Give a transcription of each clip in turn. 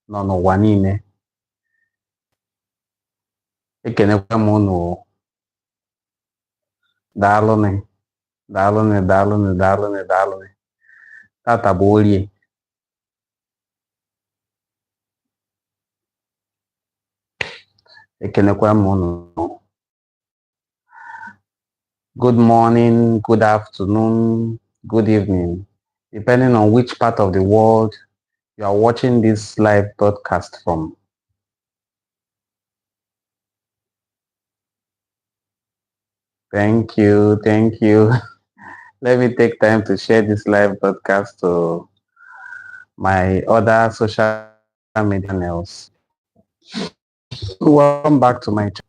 nọ n'ụwa niile. Ekenekwa m unu. Daalụnụ, daalụnụ, daalụnụ, daalụnụ, daalụnụ. Tata bụ Orie. Ekenekwa m unu. Good morning, good afternoon, good evening, depending on which part of the world you are watching this live broadcast from. Thank you, thank you. Let me take time to share this live broadcast to my other social media channels. Welcome back to my channel.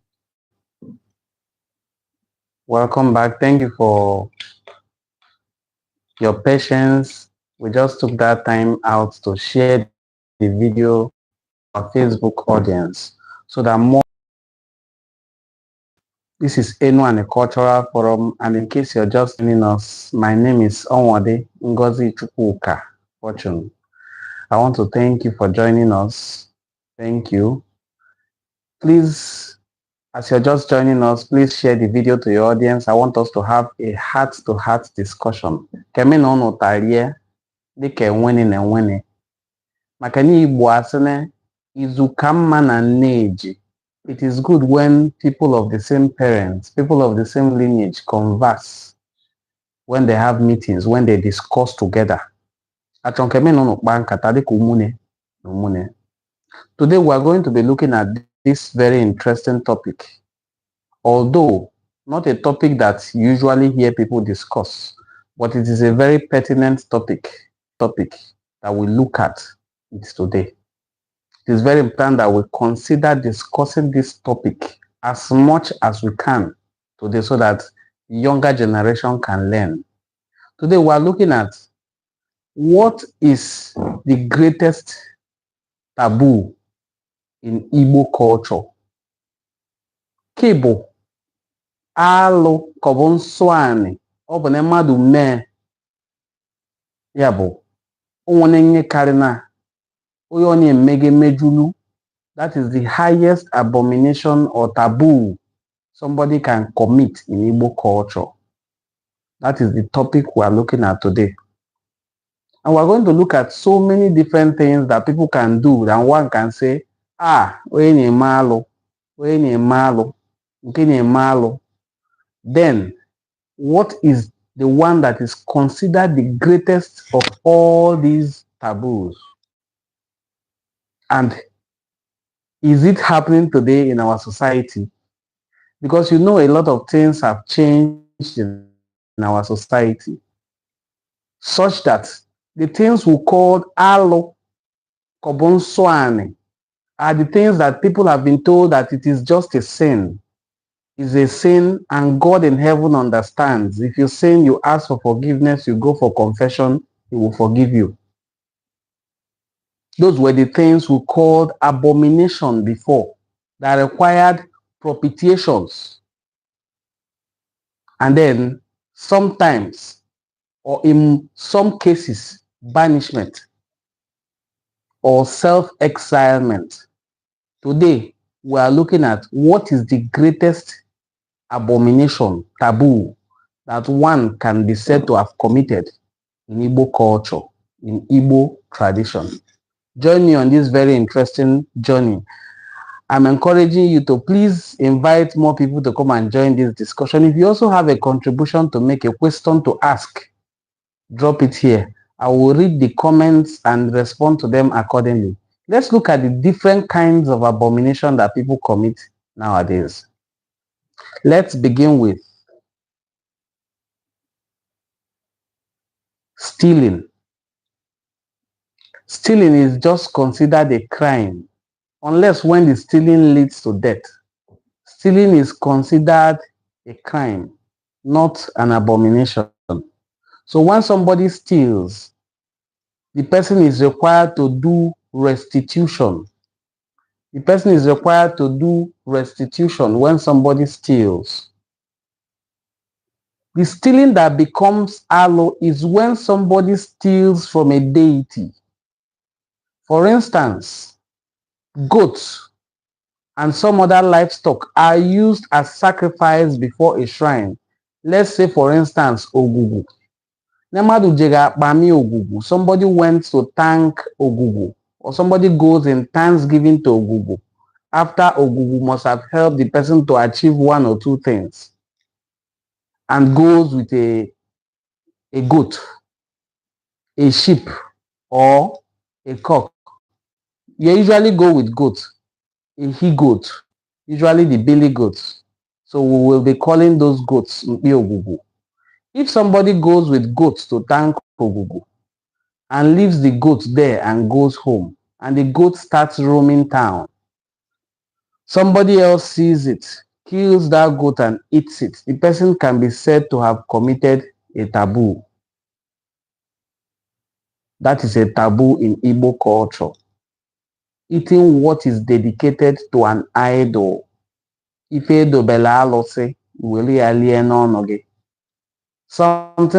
Welcome back. Thank you for your patience. We just took that time out to share the video to our Facebook audience so that more. This is Enuani Cultural Forum, and in case you're just joining us, my name is Onwade Ngozi Chukwuka Fortune. I want to thank you for joining us. Thank you. Please, as you're just joining us, please share the video to your audience. I want us to have a heart-to-heart discussion. Kemi no no tarie dike enwene na enwene. Maka ni Igbo asene izu kamma na nneji. It is good when people of the same parents, people of the same lineage converse, when they have meetings, when they discuss together. Today we are going to be looking at this very interesting topic. Although not a topic that you usually hear people discuss, but it is a very pertinent topic that we look at it today. It is very important that we consider discussing this topic as much as we can today so that the younger generation can learn. Today we are looking at what is the greatest taboo in Igbo culture. Kibo, alo, kobo Nsọ-ani, obone madu me, yabo, onwenye karina, oyoni mege mejulu. That is the highest abomination or taboo somebody can commit in Igbo culture. That is the topic we are looking at today. And we're going to look at so many different things that people can do. And one can say, oyenye malo, oyenye malo, oyenye malo. Then, what is the one that is considered the greatest of all these taboos? And is it happening today in our society? Because you know a lot of things have changed in our society, such that the things we call alo, kobo Nsọ-ani, are the things that people have been told that it is just a sin. It's a sin, and God in heaven understands. If you sin, you ask for forgiveness, you go for confession, He will forgive you. Those were the things we called abomination before, that required propitiations. And then sometimes, or in some cases, banishment or self-exilement. Today, we are looking at what is the greatest abomination, taboo, that one can be said to have committed in Igbo culture, in Igbo tradition. Join me on this very interesting journey. I'm encouraging you to please invite more people to come and join this discussion. If you also have a contribution to make, a question to ask, drop it here. I will read the comments and respond to them accordingly. Let's look at the different kinds of abomination that people commit nowadays. Let's begin with stealing. Stealing is just considered a crime unless when the stealing leads to death. Stealing is considered a crime, not an abomination. So when somebody steals, the person is required to do restitution. The person is required to do restitution when somebody steals. The stealing that becomes alo is when somebody steals from a deity. For instance, goats, and some other livestock are used as sacrifice before a shrine. Let's say, for instance, Ogugu. Somebody went to thank Ogugu, or somebody goes in thanksgiving to Ogugu. After Ogugu must have helped the person to achieve one or two things, and goes with a goat, a sheep, or a cock. You usually go with goat, a he-goat, usually the billy goats. So we will be calling those goats Mpi Ogugu. If somebody goes with goats to thank Ogugu and leaves the goat there and goes home, and the goat starts roaming town, somebody else sees it, kills that goat and eats it, the person can be said to have committed a taboo. That is a taboo in Igbo culture. Eating what is dedicated to an idol. Something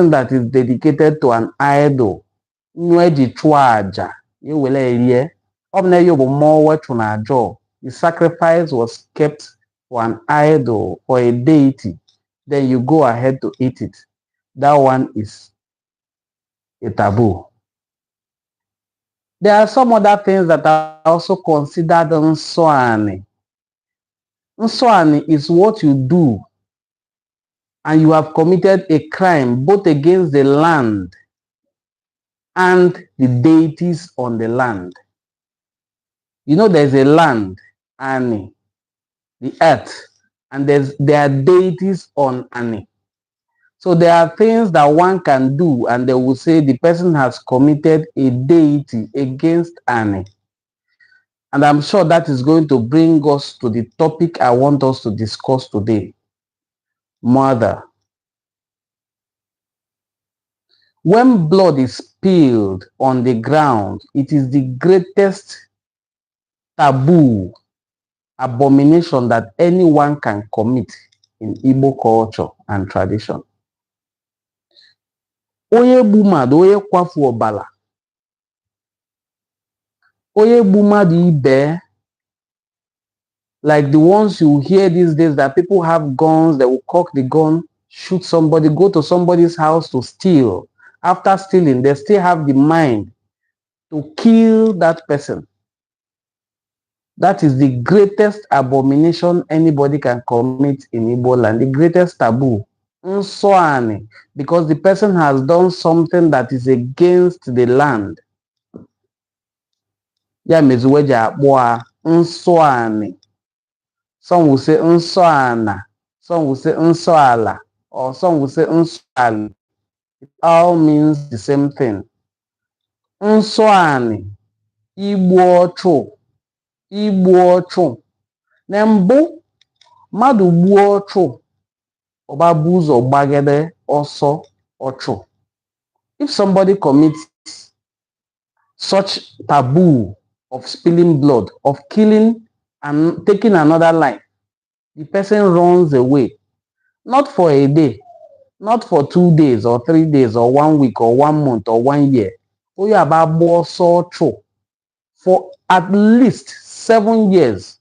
that is dedicated to an idol. The sacrifice was kept for an idol, for a deity. Then you go ahead to eat it. That one is a taboo. There are some other things that are also considered Nsọ-ani. Nsọ-ani is what you do and you have committed a crime both against the land and the deities on the land. You know, there's a land, Ani, the earth, and there are deities on Ani. So there are things that one can do and they will say the person has committed a deity against Ani. And I'm sure that is going to bring us to the topic I want us to discuss today. Mother. When blood is spilled on the ground, it is the greatest taboo, abomination that anyone can commit in Igbo culture and tradition. Onye gbu mmadụ, onye kwafu ọbala, onye gbu mmadụ ibe, like the ones you hear these days that people have guns, they will cock the gun, shoot somebody, go to somebody's house to steal. After stealing, they still have the mind to kill that person. That is the greatest abomination anybody can commit in Igboland, the greatest taboo. Nsọ-ani, because the person has done something that is against the land. Ya mezuweji akpọa Nsọ-ani. Some will say Nsọ-ana, some will say Nsọ-ala, or some will say Nsọ-ali. It all means the same thing. Nsọ-ani, igbu ọchụ, igbu ọchụ. Na mbụ, mmadụ gbuo ọchụ, ọba bu ụzọ gbagede ọsọ ọchụ. If somebody commits such taboo of spilling blood, of killing and taking another life, the person runs away, not for a day, not for 2 days or 3 days or 1 week or 1 month or 1 year. For at least 7 years.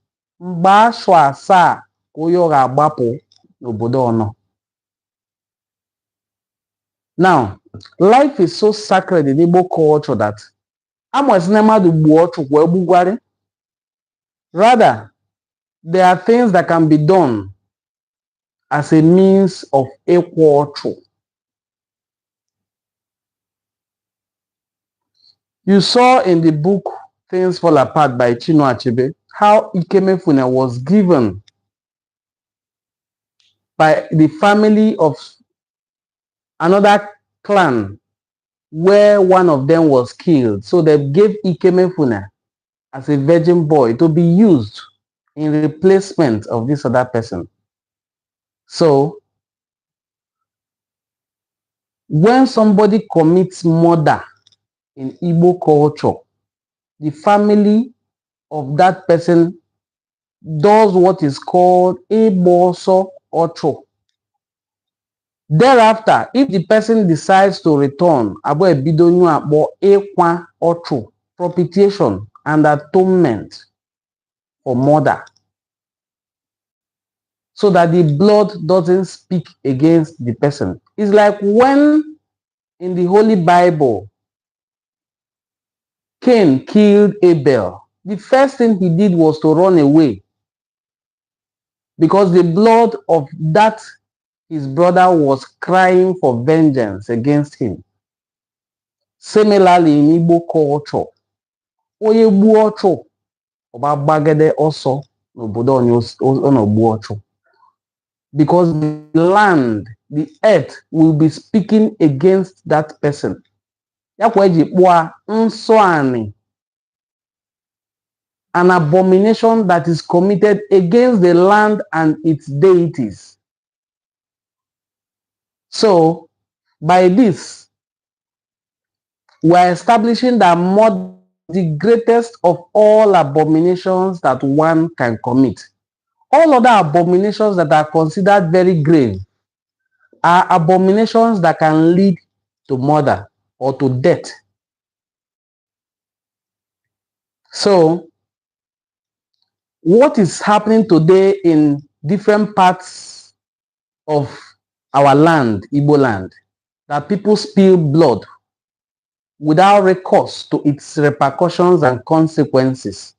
Now, life is so sacred in Igbo culture that rather, there are things that can be done as a means of equal. You saw in the book Things Fall Apart by Chinua Achebe how Ikemefuna was given by the family of another clan where one of them was killed. So they gave Ikemefuna as a virgin boy to be used in replacement of this other person. So when somebody commits murder in Igbo culture, the family of that person does what is called Eboso Ocho. Thereafter, if the person decides to return, propitiation and atonement. for murder, so that the blood doesn't speak against the person. It's like when in the Holy Bible, Cain killed Abel. The first thing he did was to run away because the blood of that his brother was crying for vengeance against him. Similarly, in Igbo culture, onye gbuo ọchụ ọba gbagede ọsọ n'obodo ọ na-egbu ọchụ, because the land, the earth will be speaking against that person. Ya kwa eji kpụa Nsọ-ani, an abomination that is committed against the land and its deities. So, by this, we are establishing that murder is the greatest of all abominations that one can commit. All other abominations that are considered very grave are abominations that can lead to murder or to death. So, what is happening today in different parts of our land, Igboland, that people spill blood without recourse to its repercussions and consequences,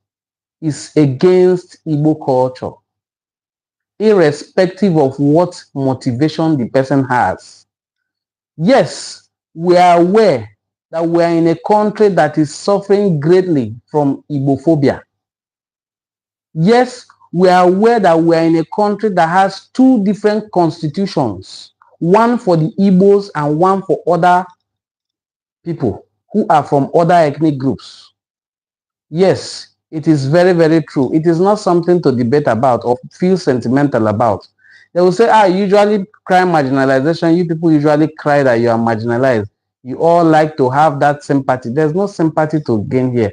is against Igbo culture, irrespective of what motivation the person has. Yes, we are aware that we are in a country that is suffering greatly from Igbophobia. Yes, we are aware that we are in a country that has two different constitutions, one for the Igbos and one for other people who are from other ethnic groups. Yes, it is very, very true. It is not something to debate about or feel sentimental about. They will say, you usually cry marginalization. You people usually cry that you are marginalized. You all like to have that sympathy. There's no sympathy to gain here.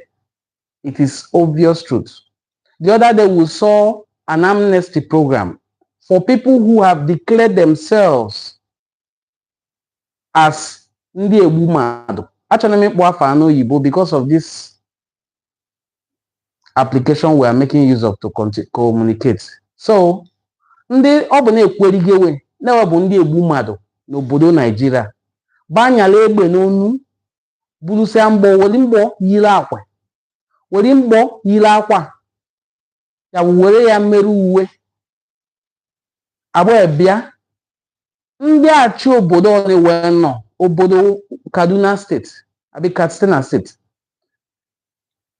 It is obvious truth. The other day we saw an amnesty program for people who have declared themselves as ndị egbu mmadụ. Actually, make Igbo because of this application we are making use of to communicate. So, ndị ọ bụ na-ekwerigewe na ọ bụ ndị egbu mmadụ n'obodo Nigeria. Banyala egbe n'onu, burusia mgbọ, weri mgbọ yiri akwa. Weri mgbọ yiri akwa. Ya were ya mmerụ uwe. Abụ ebia. Ndị achị obodo ọ na-ewe nọ, obodo Kaduna State, abi Katsina State.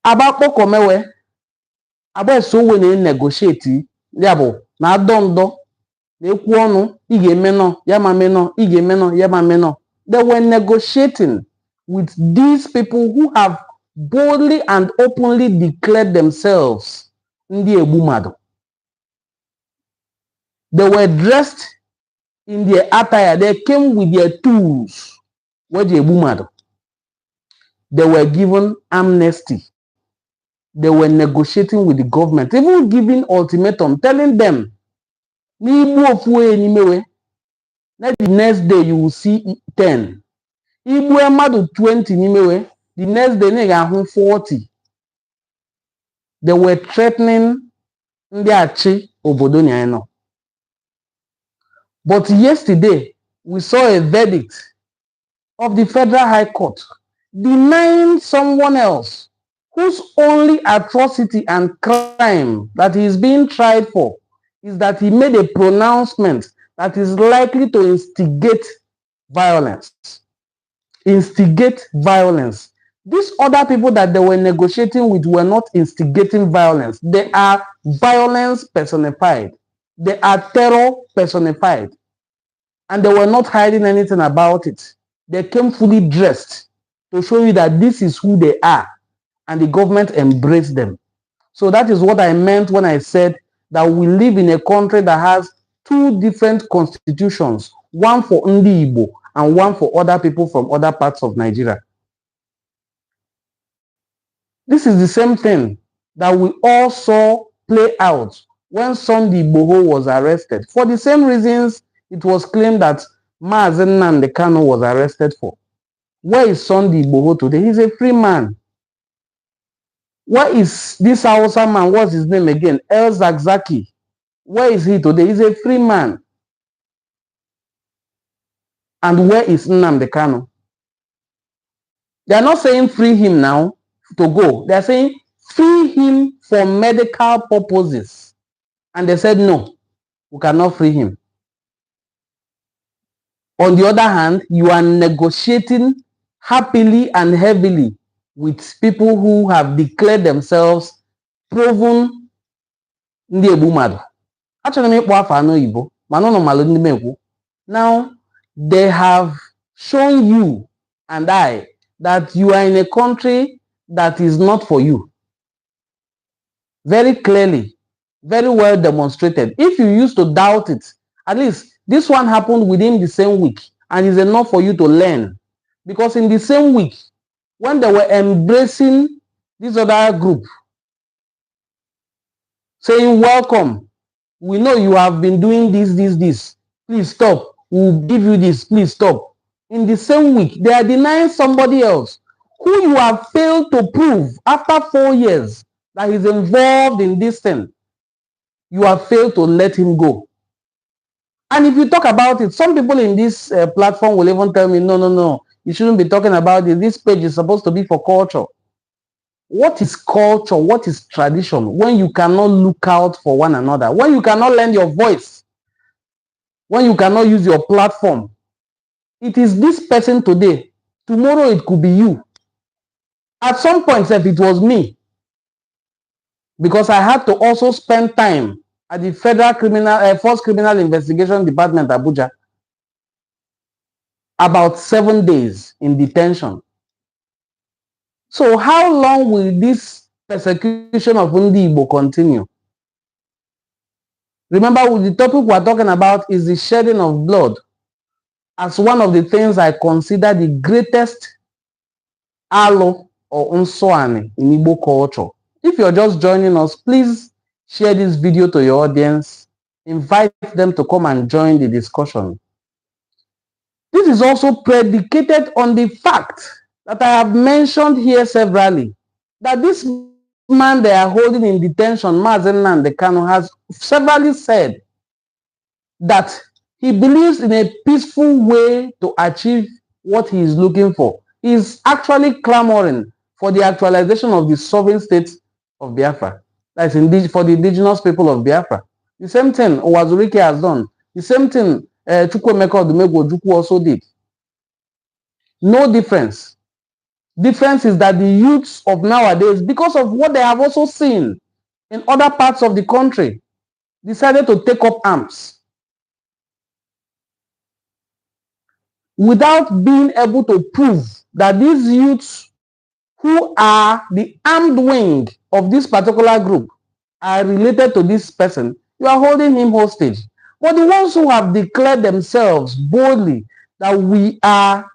Aba kpọkọmewe, aba esowe na-negotiate, ya bụ na adọndọ, na-ekwu ọnụ, ị ga-eme nọ, ya ma menọ, ị ga-eme nọ, ya ma menọ. They were negotiating with these people who have boldly and openly declared themselves ndị egbu mmadụ. They were dressed in their attire. They came with their tools. They were given amnesty. They were negotiating with the government, even giving ultimatum, telling them, the next day you will see 10. 20, the next day 40. They were threatening ndị obodo nyano. But yesterday, we saw a verdict of the Federal High Court denying someone else whose only atrocity and crime that he is being tried for is that he made a pronouncement that is likely to instigate violence. Instigate violence. These other people that they were negotiating with were not instigating violence. They are violence personified. They are terror personified. And they were not hiding anything about it. They came fully dressed to show you that this is who they are. And the government embraced them. So that is what I meant when I said that we live in a country that has two different constitutions. One for Ndi Igbo and one for other people from other parts of Nigeria. This is the same thing that we all saw play out when Sunday Igboho was arrested. For the same reasons it was claimed that Mazen Nnamdi Kanu was arrested for. Where is Sunday Igboho today? He's a free man. Where is this Hausa man? What's his name again? El Zakzaki. Where is he today? He's a free man. And where is Nnamdi Kanu? They are not saying free him now to go. They are saying free him for medical purposes. And they said, no, we cannot free him. On the other hand, you are negotiating happily and heavily with people who have declared themselves proven ndị egbu mmadụ. Achọrọ m ịkpọ afọ anọ Igbo, mana ụnụ malụ ndị mekwu. Now, they have shown you and I that you are in a country that is not for you. Very clearly, very well demonstrated. If you used to doubt it, at least this one happened within the same week and is enough for you to learn. Because in the same week, when they were embracing this other group, saying, welcome, we know you have been doing this, please stop, we'll give you this, please stop. In the same week, they are denying somebody else who you have failed to prove after 4 years that he's involved in this thing. You have failed to let him go. And if you talk about it, some people in this platform will even tell me, no, you shouldn't be talking about it. This page is supposed to be for culture. What is culture? What is tradition? When you cannot look out for one another, when you cannot lend your voice, when you cannot use your platform. It is this person today. Tomorrow it could be you. At some point, if it was me, because I had to also spend time at the Federal Force Criminal Investigation Department, Abuja, about 7 days in detention. So how long will this persecution of Ndi Igbo continue? Remember, the topic we're talking about is the shedding of blood as one of the things I consider the greatest alo or Nsọ-ani in Igbo culture. If you're just joining us, please share this video to your audience. Invite them to come and join the discussion. This is also predicated on the fact that I have mentioned here severally, that this man they are holding in detention, Nnamdi Kanu, has severally said that he believes in a peaceful way to achieve what he is looking for. He is actually clamoring for the actualization of the sovereign state of Biafra. That is for the indigenous people of Biafra. The same thing Owazurike has done. The same thing Chukwuemeka Odumegwu also did. No difference. Difference is that the youths of nowadays, because of what they have also seen in other parts of the country, decided to take up arms without being able to prove that these youths who are the armed wing of this particular group are related to this person. You are holding him hostage. But the ones who have declared themselves boldly that we are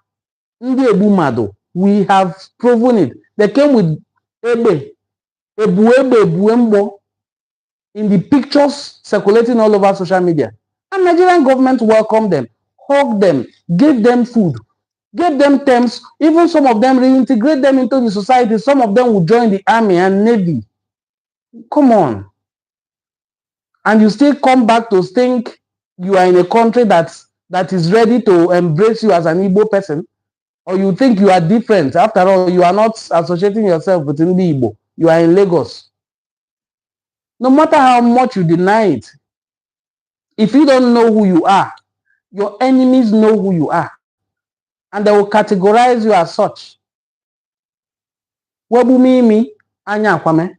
Ndi Ebumado, we have proven it. They came with Ebuembo in the pictures circulating all over social media. And Nigerian government welcomed them, hugged them, gave them food, gave them terms, even some of them reintegrate them into the society. Some of them will join the army and navy. Come on. And you still come back to think you are in a country that is ready to embrace you as an Igbo person, or you think you are different. After all, you are not associating yourself with Ndi Igbo. You are in Lagos. No matter how much you deny it, if you don't know who you are, your enemies know who you are. And they will categorize you as such. Wabumimi, Anya Kwame.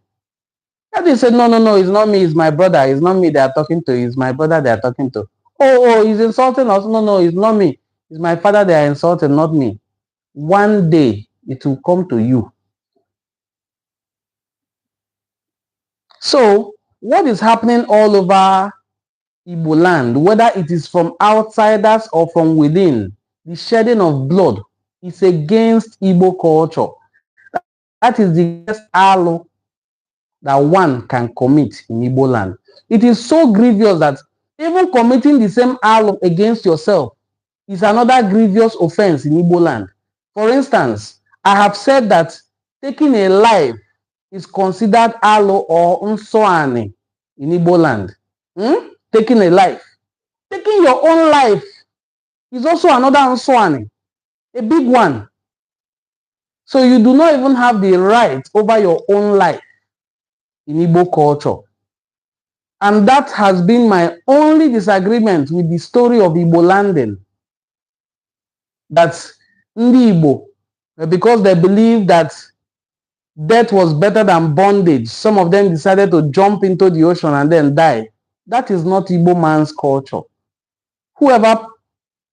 And they said, no, it's not me, it's my brother. It's not me they are talking to, it's my brother they are talking to. Oh, he's insulting us. No, it's not me. It's my father they are insulting, not me. One day, it will come to you. So, what is happening all over Igboland, whether it is from outsiders or from within, the shedding of blood is against Igbo culture. That is the best alo that one can commit in Igboland. It is so grievous that even committing the same alo against yourself is another grievous offense in Igboland. For instance, I have said that taking a life is considered alo or Nsọ-ani in Igboland. Taking a life. Taking your own life is also another Nsọ-ani, a big one. So you do not even have the right over your own life in Igbo culture. And that has been my only disagreement with the story of Igbolanding. That Ndi Igbo, because they believe that death was better than bondage, some of them decided to jump into the ocean and then die. That is not Igbo man's culture. Whoever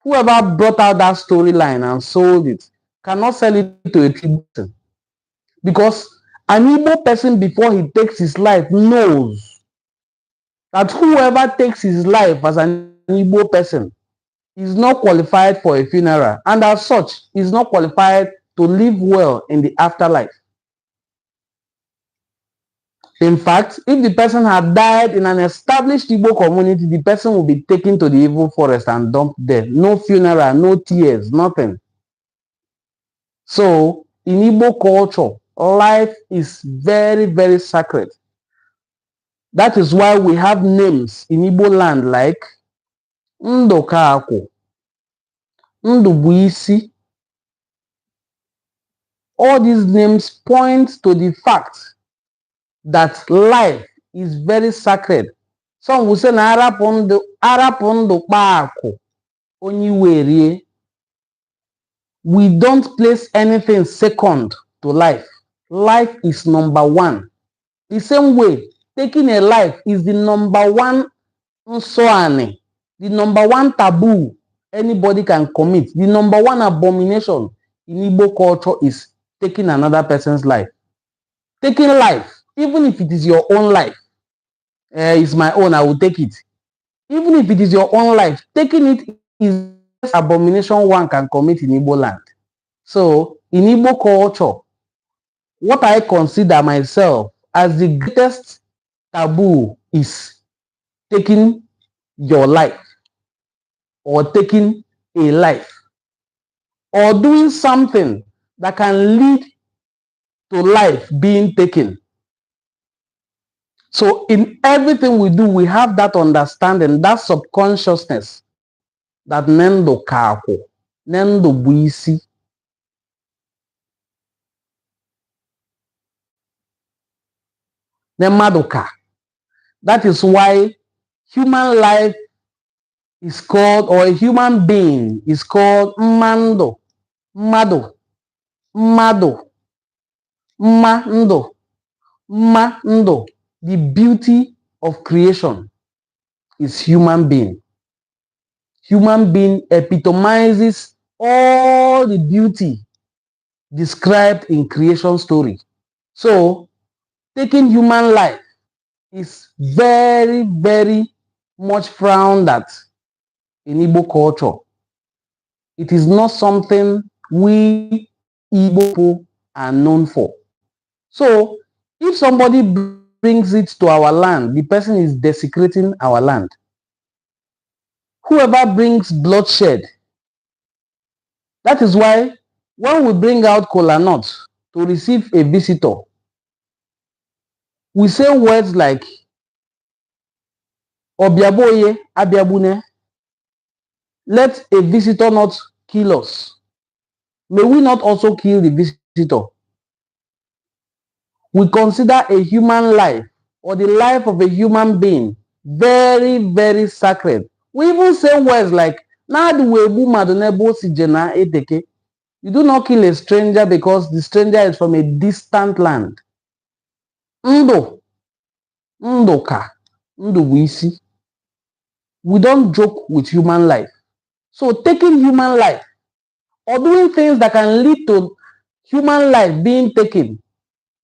brought out that storyline and sold it cannot sell it to a person. Because an Igbo person, before he takes his life, knows that whoever takes his life as an Igbo person is not qualified for a funeral, and as such is not qualified to live well in the afterlife. In fact, if the person had died in an established Igbo community, the person will be taken to the evil forest and dumped there. No funeral, no tears, nothing. So in Igbo culture, life is very, very sacred. That is why we have names in Igbo land like Ndokaako, Ndubuisi. All these names point to the fact that life is very sacred. Some will say na arapondo paako onyiwerie. We don't place anything second to life. Life is number one. The same way, taking a life is the number one Nsọ-ani, the number one taboo anybody can commit. The number one abomination in Igbo culture is taking another person's life. Taking life, even if it is your own life, it's my own, I will take it. Even if it is your own life, taking it is the abomination one can commit in Igbo land. So, in Igbo culture, what I consider myself as the greatest taboo is taking your life, or taking a life, or doing something that can lead to life being taken. So in everything we do, we have that understanding, that subconsciousness, that Nendo Kako, Nendo Buisi. Nemadoka. That is why human life is called, or a human being is called Mando, Mado, Mado, Mando, Mando. The beauty of creation is human being. Human being epitomizes all the beauty described in creation story. So, taking human life is very, very much frowned at in Igbo culture. It is not something we Igbo people are known for. So, if somebody brings it to our land, the person is desecrating our land. Whoever brings bloodshed, that is why when we bring out kola nut to receive a visitor, we say words like Obiaboye, Abiabune, let a visitor not kill us. May we not also kill the visitor. We consider a human life, or the life of a human being, very, very sacred. We even say words like, you do not kill a stranger because the stranger is from a distant land. Ndo, Ndoka, Ndubuisi. We don't joke with human life. So taking human life, or doing things that can lead to human life being taken,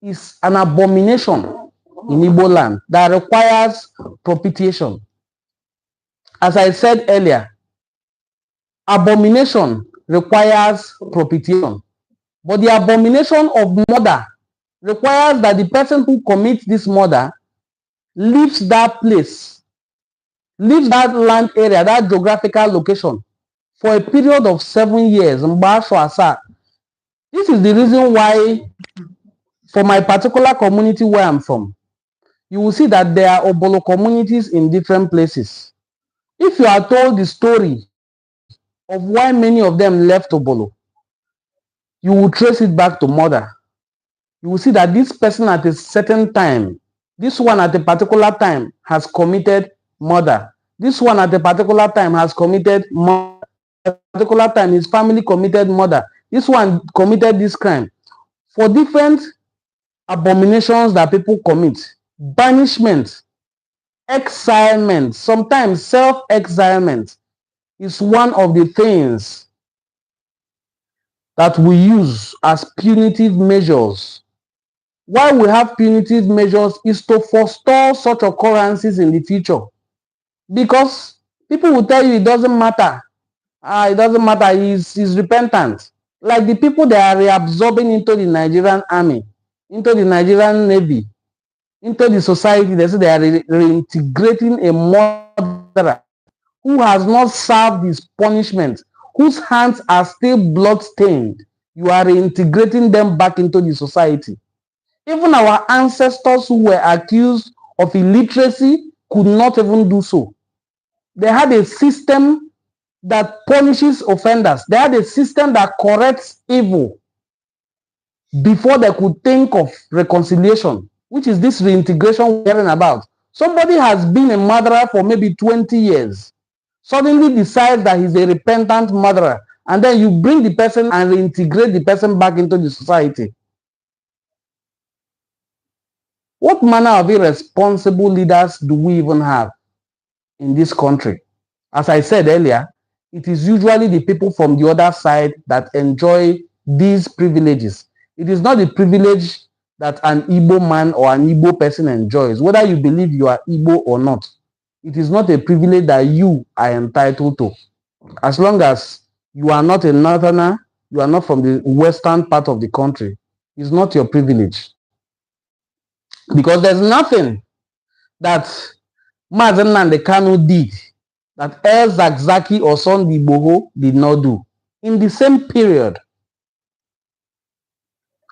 is an abomination in Igbo land that requires propitiation. As I said earlier, abomination requires propitiation. But the abomination of murder requires that the person who commits this murder leaves that place, leaves that land area, that geographical location, for a period of 7 years. This is the reason why For my particular community where I'm from, you will see that there are Obolo communities in different places. If you are told the story of why many of them left Obolo, you will trace it back to murder. You will see that this person at a certain time, this one at a particular time has committed murder. This one at a particular time has committed murder. At a particular time, his family committed murder. This one committed this crime. For different abominations that people commit, banishment, exilement, sometimes self-exilement is one of the things that we use as punitive measures. Why we have punitive measures is to forestall such occurrences in the future. Because people will tell you it doesn't matter. It doesn't matter, he's repentant. Like the people they are reabsorbing into the Nigerian army, into the Nigerian Navy, into the society, they say they are reintegrating a murderer who has not served his punishment, whose hands are still blood-stained. You are reintegrating them back into the society. Even our ancestors who were accused of illiteracy could not even do so. They had a system that punishes offenders. They had a system that corrects evil before they could think of reconciliation, which is this reintegration we're hearing about. Somebody has been a murderer for maybe 20 years, suddenly decides that he's a repentant murderer, and then you bring the person and reintegrate the person back into the society. What manner of irresponsible leaders do we even have in this country? As I said earlier, it is usually the people from the other side that enjoy these privileges. It is not the privilege that an Igbo man or an Igbo person enjoys, whether you believe you are Igbo or not. It is not a privilege that you are entitled to. As long as you are not a northerner, you are not from the western part of the country, it's not your privilege. Because there's nothing that Mazen Nnamdi Kanu did that El Zakzaki or Sunday Igboho did not do in the same period.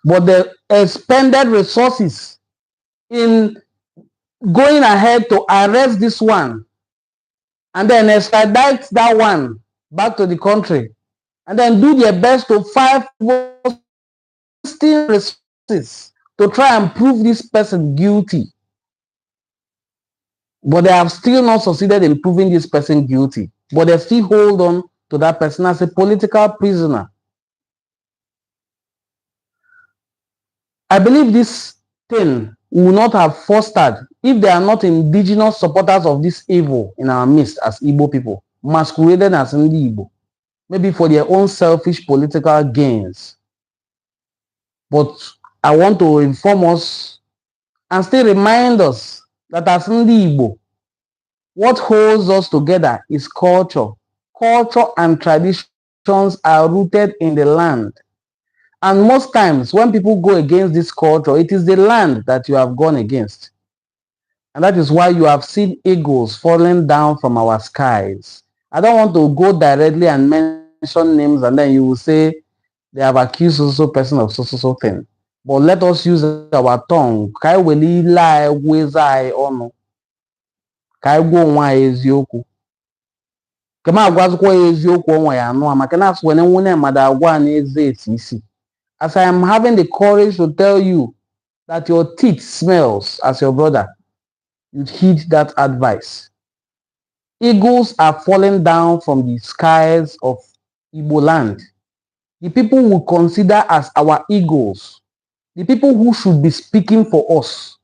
But they expended resources in going ahead to arrest this one and then extradite that one back to the country and then do their best to fight resources to try and prove this person guilty. But they have still not succeeded in proving this person guilty. But they still hold on to that person as a political prisoner. I believe this thing will not have fostered if they are not indigenous supporters of this evil in our midst as Igbo people, masqueraded as Ndi Igbo, maybe for their own selfish political gains. But I want to inform us and still remind us that as Ndi Igbo, what holds us together is culture. Culture and traditions are rooted in the land. And most times when people go against this culture, it is the land that you have gone against. And that is why you have seen eagles falling down from our skies. I don't want to go directly and mention names and then you will say they have accused so person of so thing. But let us use our tongue. Kai weli lie wezai ono. Kai go nwa eziokwu. Kema agwazukwa eziokwu onwa ya no maka na aswene nwune mada agwa na eze etisi. As I am having the courage to tell you that your teeth smells as your brother, you'd heed that advice. Eagles are falling down from the skies of Igboland. The people we consider as our eagles, the people who should be speaking for us,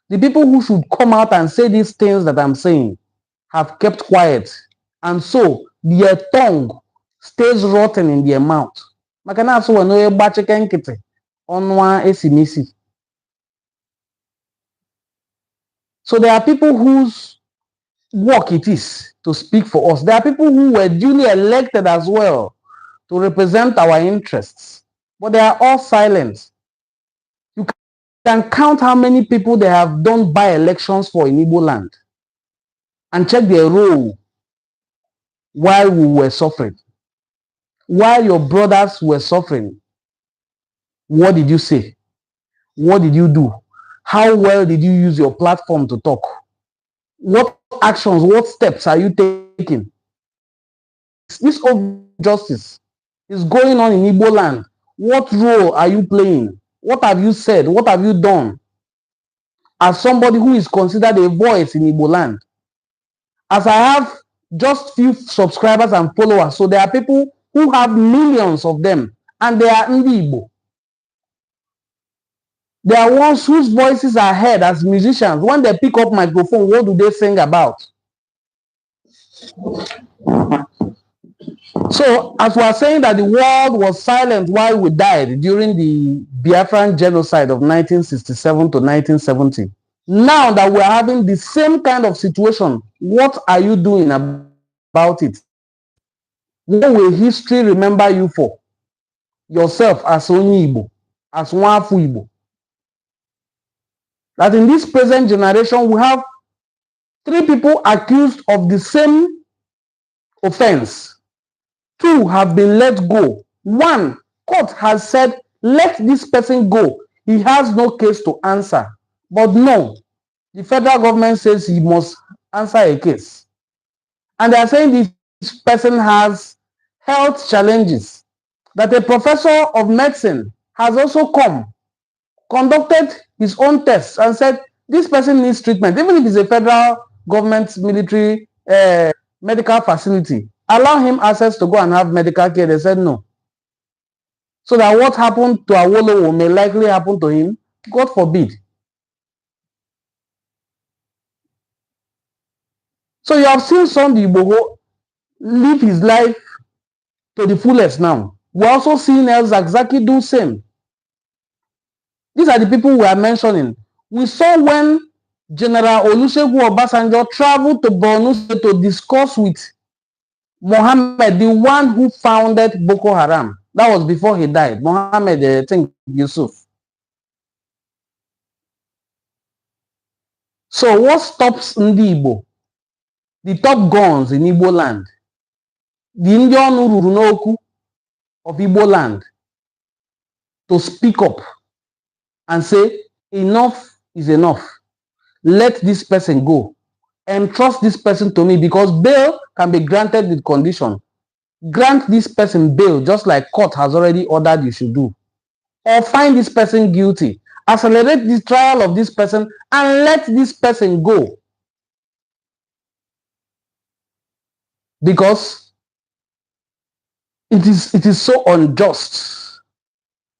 the people who should come out and say these things that I'm saying, have kept quiet. And so their tongue stays rotten in their mouth. So there are people whose work it is to speak for us. There are people who were duly elected as well to represent our interests, but they are all silent. You can count how many people they have done by-elections for in Igboland and check their role while we were suffering. While your brothers were suffering, what did you say? What did you do? How well did you use your platform to talk? What actions, what steps are you taking? This justice is going on in Igboland. What role are you playing? What have you said? What have you done? As somebody who is considered a voice in Igboland, as I have just few subscribers and followers, so there are people who have millions of them, and they are Ndi Igbo. There are ones whose voices are heard as musicians. When they pick up microphone, what do they sing about? So, as we are saying that the world was silent while we died during the Biafran genocide of 1967 to 1970, now that we're having the same kind of situation, what are you doing about it? What will history remember you for? Yourself as Onyi Igbo, as Nwafu Igbo. That in this present generation, we have 3 people accused of the same offense. 2 have been let go. 1, court has said, let this person go. He has no case to answer. But no, the federal government says he must answer a case. And they are saying this person has health challenges. That a professor of medicine has also come, conducted his own tests and said, this person needs treatment. Even if it's a federal government military medical facility, allow him access to go and have medical care. They said no. So that what happened to Awolowo may likely happen to him, God forbid. So you have seen Sunday Igboho live his life to the fullest now. We're also seeing El Zakzaki do same. These are the people we are mentioning. We saw when General Olusegun Obasanjo traveled to Borno to discuss with Mohammed, the one who founded Boko Haram. That was before he died. Mohammed, I think, Yusuf. So what stops Ndi Igbo? The top guns in Igboland, the Indian Urunoku of Igboland, to speak up and say, enough is enough. Let this person go. Entrust this person to me, because bail can be granted with condition. Grant this person bail, just like court has already ordered you should do. Or find this person guilty. Accelerate the trial of this person and let this person go. Because it is so unjust.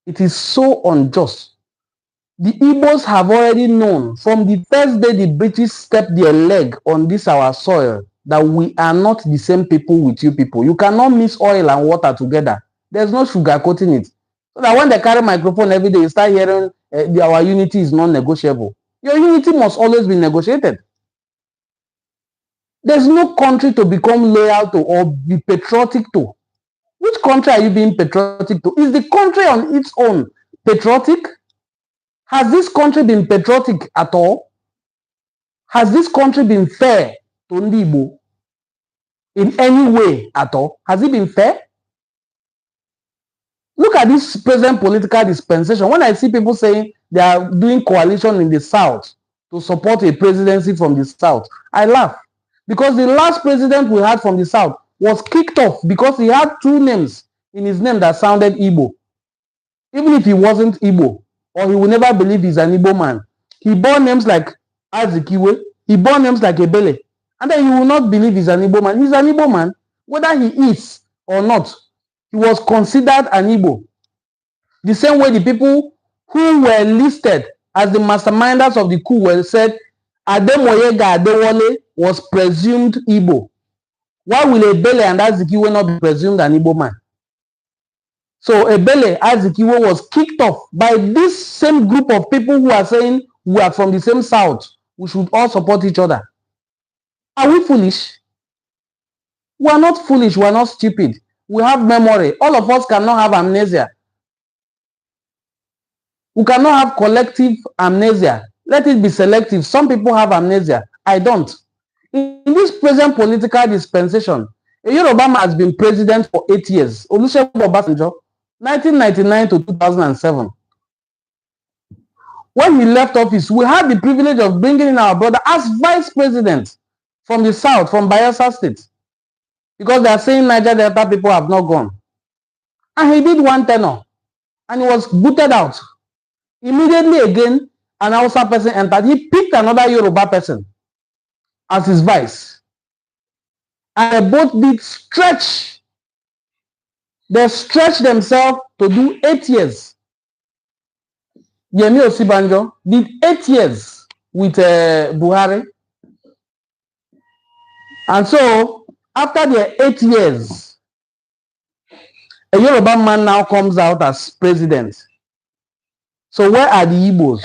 It is so unjust. The Igbos have already known from the first day the British stepped their leg on this our soil that we are not the same people with you people. You cannot mix oil and water together. There's no sugar coating it. So that when they carry microphone every day, you start hearing our unity is non-negotiable. Your unity must always be negotiated. There's no country to become loyal to or be patriotic to. Which country are you being patriotic to? Is the country on its own patriotic? Has this country been patriotic at all? Has this country been fair to Ndi Igbo in any way at all? Has it been fair? Look at this present political dispensation. When I see people saying they are doing coalition in the South to support a presidency from the South, I laugh. Because the last president we had from the South was kicked off because he had 2 names in his name that sounded Igbo. Even if he wasn't Igbo, or he will never believe he's an Igbo man. He bore names like Azikiwe, he bore names like Ebele, and then he will not believe he's an Igbo man. He's an Igbo man, whether he is or not. He was considered an Igbo. The same way the people who were listed as the masterminders of the coup were said, Ademoyega Adewale was presumed Igbo. Why will Ebele and Azikiwe not be presumed an Igbo man? So Ebele Azikiwe was kicked off by this same group of people who are saying we are from the same South. We should all support each other. Are we foolish? We are not foolish. We are not stupid. We have memory. All of us cannot have amnesia. We cannot have collective amnesia. Let it be selective. Some people have amnesia. I don't. In this present political dispensation, a Yoruba man has been president for 8 years. Olusegun Obasanjo, 1999 to 2007. when he left office, we had the privilege of bringing in our brother as vice president from the south, from Bayelsa State, because they are saying Niger Delta people have not gone. And he did one tenor, and he was booted out. Immediately again, an Hausa person entered. He picked another Yoruba person as his vice. And they both did stretch. They stretched themselves to do 8 years. Yemi Osibanjo did 8 years with Buhari. And so, after their 8 years, a Yoruba man now comes out as president. So where are the Igbos?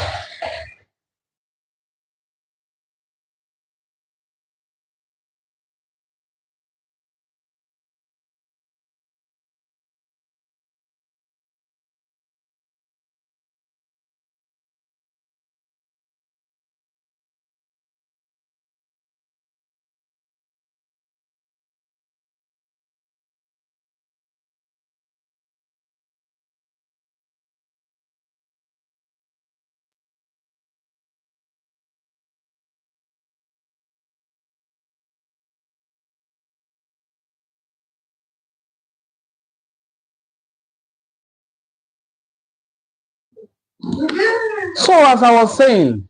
So as I was saying,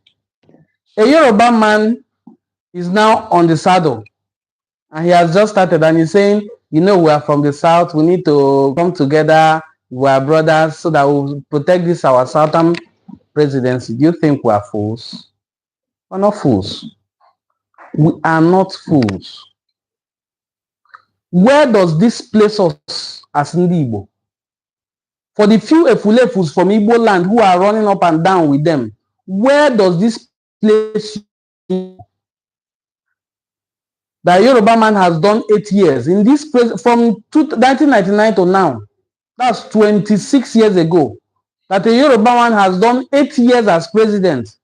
a Yoruba man is now on the saddle, and he has just started, and he's saying, you know, we are from the south, we need to come together, we are brothers, so that we'll protect this our southern presidency. Do you think we are fools? We're not fools. We are not fools. Where does this place us as Igbo? For the few Efulefus from Igboland who are running up and down with them, where does this place you? The Yoruba man has done 8 years in this place from 1999 to now. That's 26 years ago. That a Yoruba man has done 8 years as president.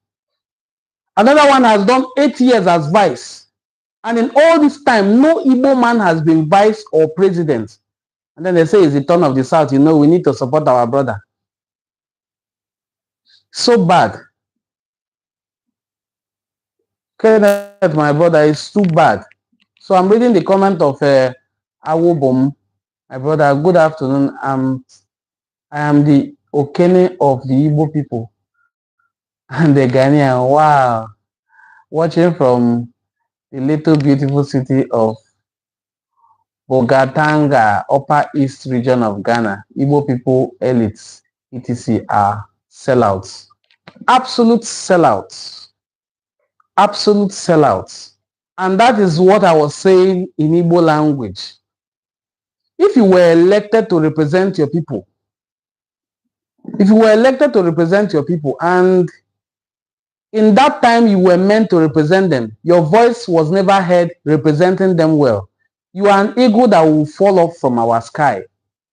Another one has done 8 years as vice. And in all this time, no Igbo man has been vice or president. And then they say it's the turn of the South. You know, we need to support our brother. So bad. Kenneth, my brother, is too bad. So I'm reading the comment of Awobom. My brother, good afternoon. I am the Okene of the Igbo people. And the Ghanaian, wow. Watching from the little beautiful city of Bogatanga, Upper East region of Ghana. Igbo people, elites, etc. are sellouts. Absolute sellouts. Absolute sellouts. And that is what I was saying in Igbo language. If you were elected to represent your people, and in that time you were meant to represent them, your voice was never heard representing them well, you are an eagle that will fall off from our sky.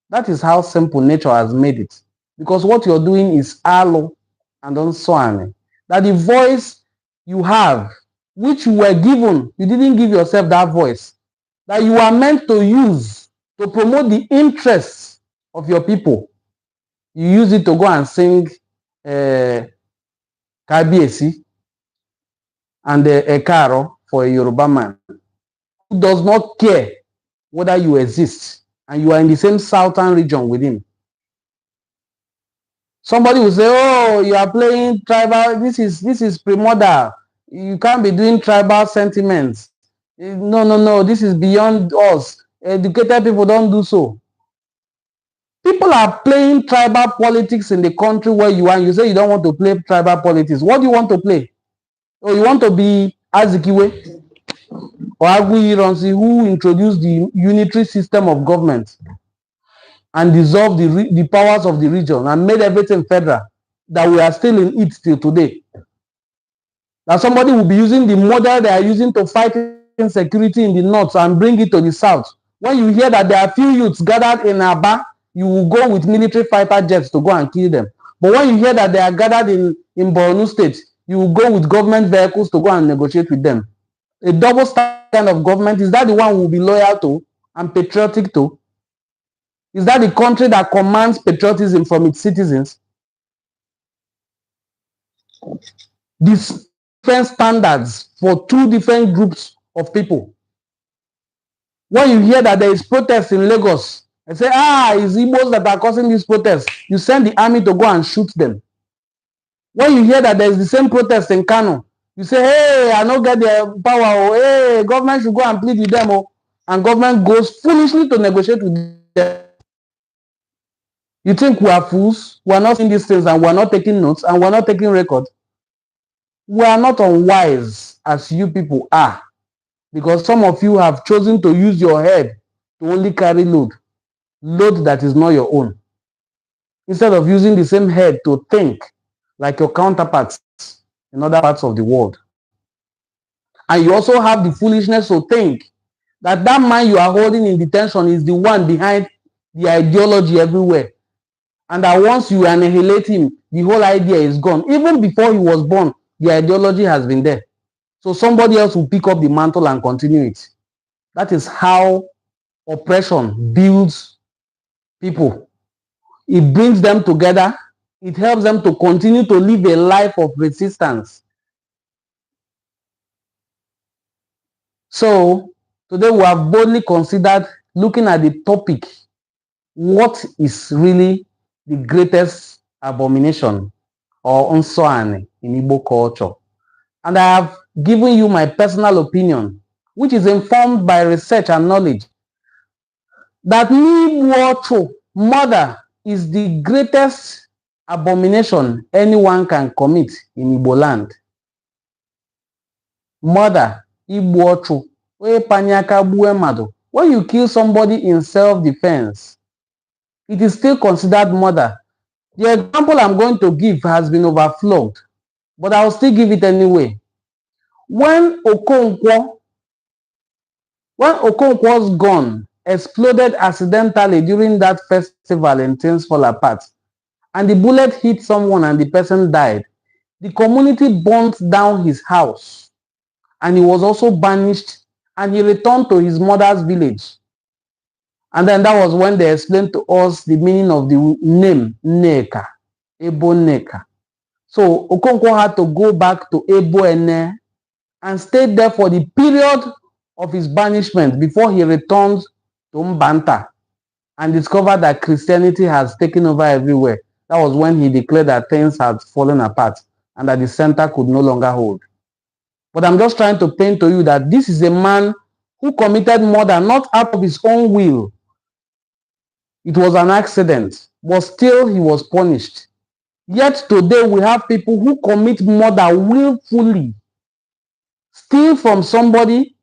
That is how simple nature has made it. Because what you're doing is alo and Nsọ-ani. That the voice you have, which you were given, you didn't give yourself that voice, that you are meant to use to promote the interests of your people. You use it to go and sing Kabiesi and Ekaro for a Yoruba man who does not care whether you exist and you are in the same southern region with him. Somebody will say, oh, you are playing tribal, this is primordial. You can't be doing tribal sentiments. No, this is beyond us. Educated people don't do so. People are playing tribal politics in the country where you are. You say you don't want to play tribal politics. What do you want to play? Oh, you want to be Azikiwe or Aguiyi who introduced the unitary system of government and dissolved the powers of the region and made everything federal, that we are still in it till today. Now somebody will be using the model they are using to fight insecurity in the north and bring it to the south. When you hear that there are few youths gathered in Aba, you will go with military fighter jets to go and kill them. But when you hear that they are gathered in Borno State, you will go with government vehicles to go and negotiate with them. A double standard of government, is that the one we will be loyal to and patriotic to? Is that the country that commands patriotism from its citizens? different standards for two different groups of people. When you hear that there is protest in Lagos, and say, it's Igbos that are causing this protest, you send the army to go and shoot them. When you hear that there is the same protest in Kano, you say, hey, I don't get the power, hey, government should go and plead with them, and government goes foolishly to negotiate with them. You think we are fools? We are not seeing these things, and we are not taking notes, and we are not taking record. We are not unwise as you people are, because some of you have chosen to use your head to only carry load that is not your own, instead of using the same head to think like your counterparts in other parts of the world. And you also have the foolishness to think that that man you are holding in detention is the one behind the ideology everywhere, and that once you annihilate him, the whole idea is gone. Even before he was born, the ideology has been there. So somebody else will pick up the mantle and continue it. That is how oppression builds people. It brings them together. It helps them to continue to live a life of resistance. So today we have boldly considered looking at the topic, what is really the greatest abomination or Nsọ-ani in Igbo culture. And I have given you my personal opinion, which is informed by research and knowledge, that murder is the greatest abomination anyone can commit in Igboland. Murder, when you kill somebody in self-defense, it is still considered murder. The example I'm going to give has been overflowed, but I'll still give it anyway. When Okonkwo's gun exploded accidentally during that festival and things fall apart, and the bullet hit someone and the person died, the community burnt down his house, and he was also banished, and he returned to his mother's village. And then that was when they explained to us the meaning of the name Neka, Ebo Neka. So Okonkwo had to go back to Ebo Ene and stayed there for the period of his banishment before he returned to Mbanta and discovered that Christianity has taken over everywhere. That was when he declared that things had fallen apart and that the center could no longer hold. But I'm just trying to paint to you that this is a man who committed murder not out of his own will. It was an accident, but still he was punished. Yet today we have people who commit murder willfully, steal from somebody,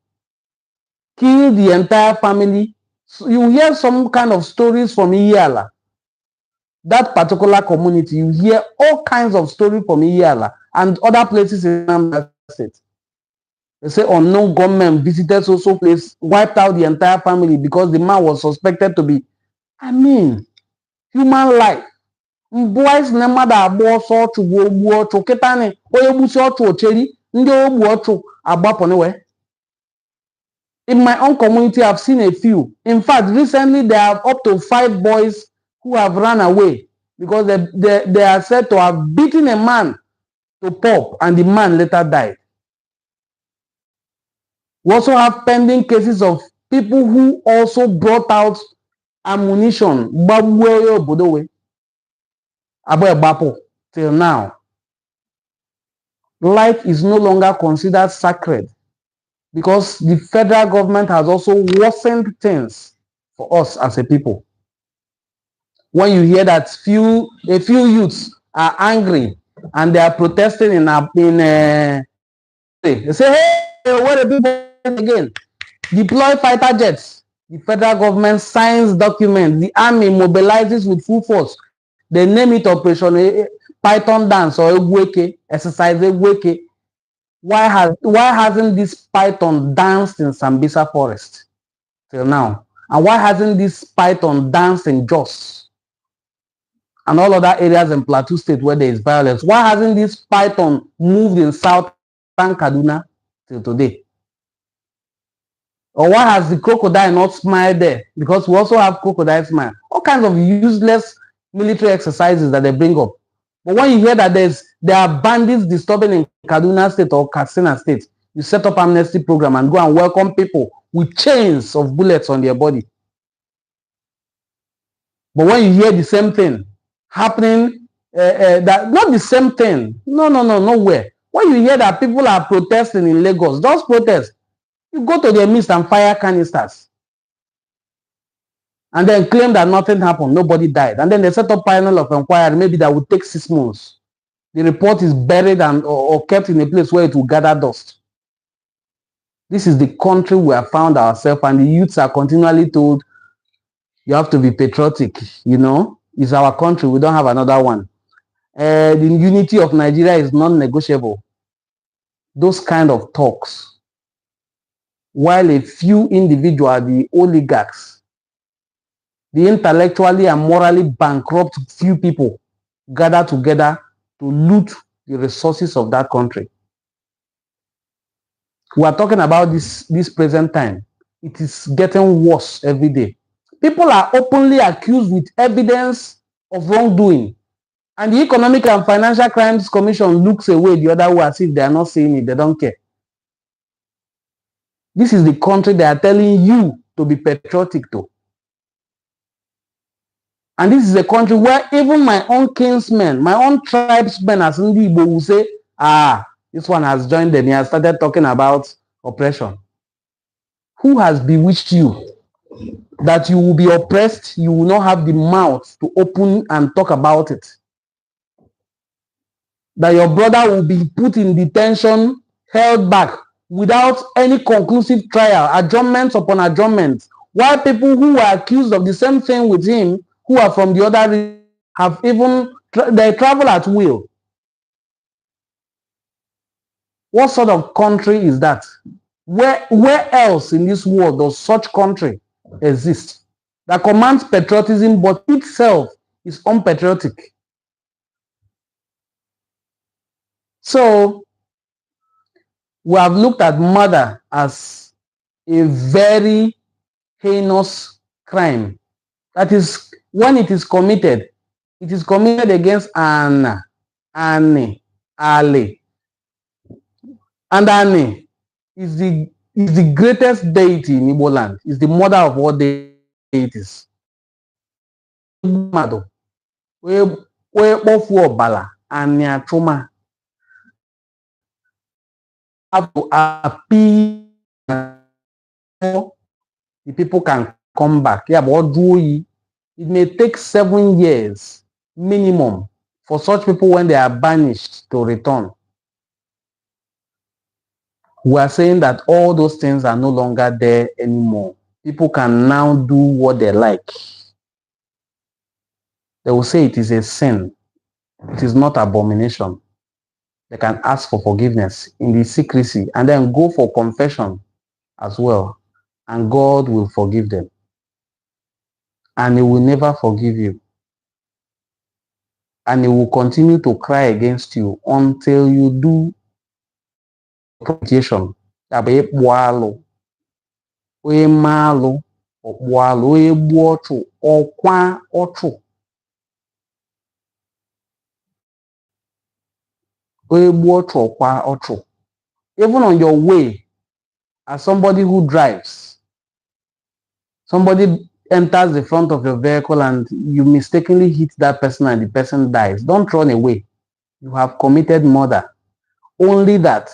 kill the entire family. So you hear some kind of stories from Iyala. That particular community, you hear all kinds of stories from Iyala and other places in the state. They say unknown gunmen visited so place, wiped out the entire family because the man was suspected to be, human life. Boys never that boss or to go to Ketani or you to cherry, in my own community, I've seen a few. In fact, recently there are up to 5 boys who have run away because they are said to have beaten a man to pulp and the man later died. We also have pending cases of people who also brought out ammunition till now. Life is no longer considered sacred because the federal government has also worsened things for us as a people. When you hear that a few youths are angry and they are protesting they say, hey, what are people again? Deploy fighter jets. The federal government signs documents. The army mobilizes with full force. They name it Operation Python Dance or Egweke, exercise Egweke. Why hasn't this python danced in Sambisa Forest till now? And why hasn't this python danced in Jos and all other areas in Plateau State where there is violence? Why hasn't this python moved in southern Kaduna till today? Or why has the crocodile not smiled there? Because we also have crocodile smile. All kinds of useless military exercises that they bring up. But when you hear that there's There are bandits disturbing in Kaduna State or Katsina State. You set up amnesty program and go and welcome people with chains of bullets on their body. But when you hear the same thing happening, that not the same thing, nowhere. When you hear that people are protesting in Lagos, those protests, you go to their midst and fire canisters. And then claim that nothing happened, nobody died. And then they set up panel of inquiry, maybe that would take 6 months. The report is buried or kept in a place where it will gather dust. This is the country we have found ourselves, and the youths are continually told, you have to be patriotic, you know. It's our country, we don't have another one. The unity of Nigeria is non-negotiable. Those kind of talks. While a few individuals, the oligarchs, the intellectually and morally bankrupt few people gather together to loot the resources of that country. We are talking about this present time. It is getting worse every day. People are openly accused with evidence of wrongdoing. And the Economic and Financial Crimes Commission looks away the other way as if they are not seeing it. They don't care. This is the country they are telling you to be patriotic to. And this is a country where even my own kinsmen, my own tribesmen as Igbo will say, this one has joined them. He has started talking about oppression. Who has bewitched you that you will be oppressed? You will not have the mouth to open and talk about it. That your brother will be put in detention, held back without any conclusive trial, adjournments upon adjournments, while people who were accused of the same thing with him, who are from the other region, have even, they travel at will. What sort of country is that? Where else in this world does such country exist that commands patriotism but itself is unpatriotic? So we have looked at murder as a very heinous crime. That is, when it is committed against Anni, Ale. And Anni is the greatest deity in Igboland, is the mother of all deities. Have to appeal the people can come back. Yeah, but it may take 7 years minimum for such people when they are banished to return. We are saying that all those things are no longer there anymore. People can now do what they like. They will say it is a sin. It is not abomination. They can ask for forgiveness in the secrecy and then go for confession as well. And God will forgive them. And He will never forgive you. And He will continue to cry against you until you do propitiation. Even on your way, as somebody who drives, somebody enters the front of your vehicle and you mistakenly hit that person and the person dies. Don't run away. You have committed murder. Only that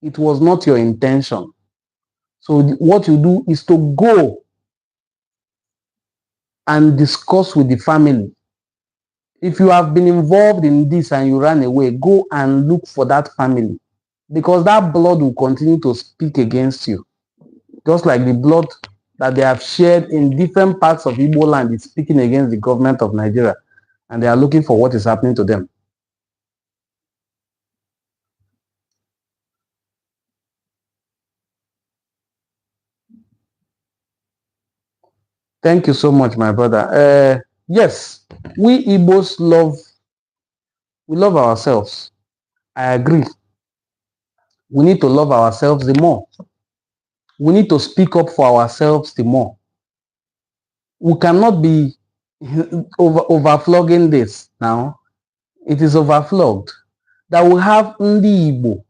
it was not your intention. So what you do is to go and discuss with the family. If you have been involved in this and you ran away, go and look for that family, because that blood will continue to speak against you. Just like the blood that they have shared in different parts of Igboland is speaking against the government of Nigeria, and they are looking for what is happening to them. Thank you so much, my brother. Yes, we Igbos love ourselves. I agree. We need to love ourselves the more. We need to speak up for ourselves the more. We cannot be overflogging this now. It is overflogged. that we have Ndi Igbo,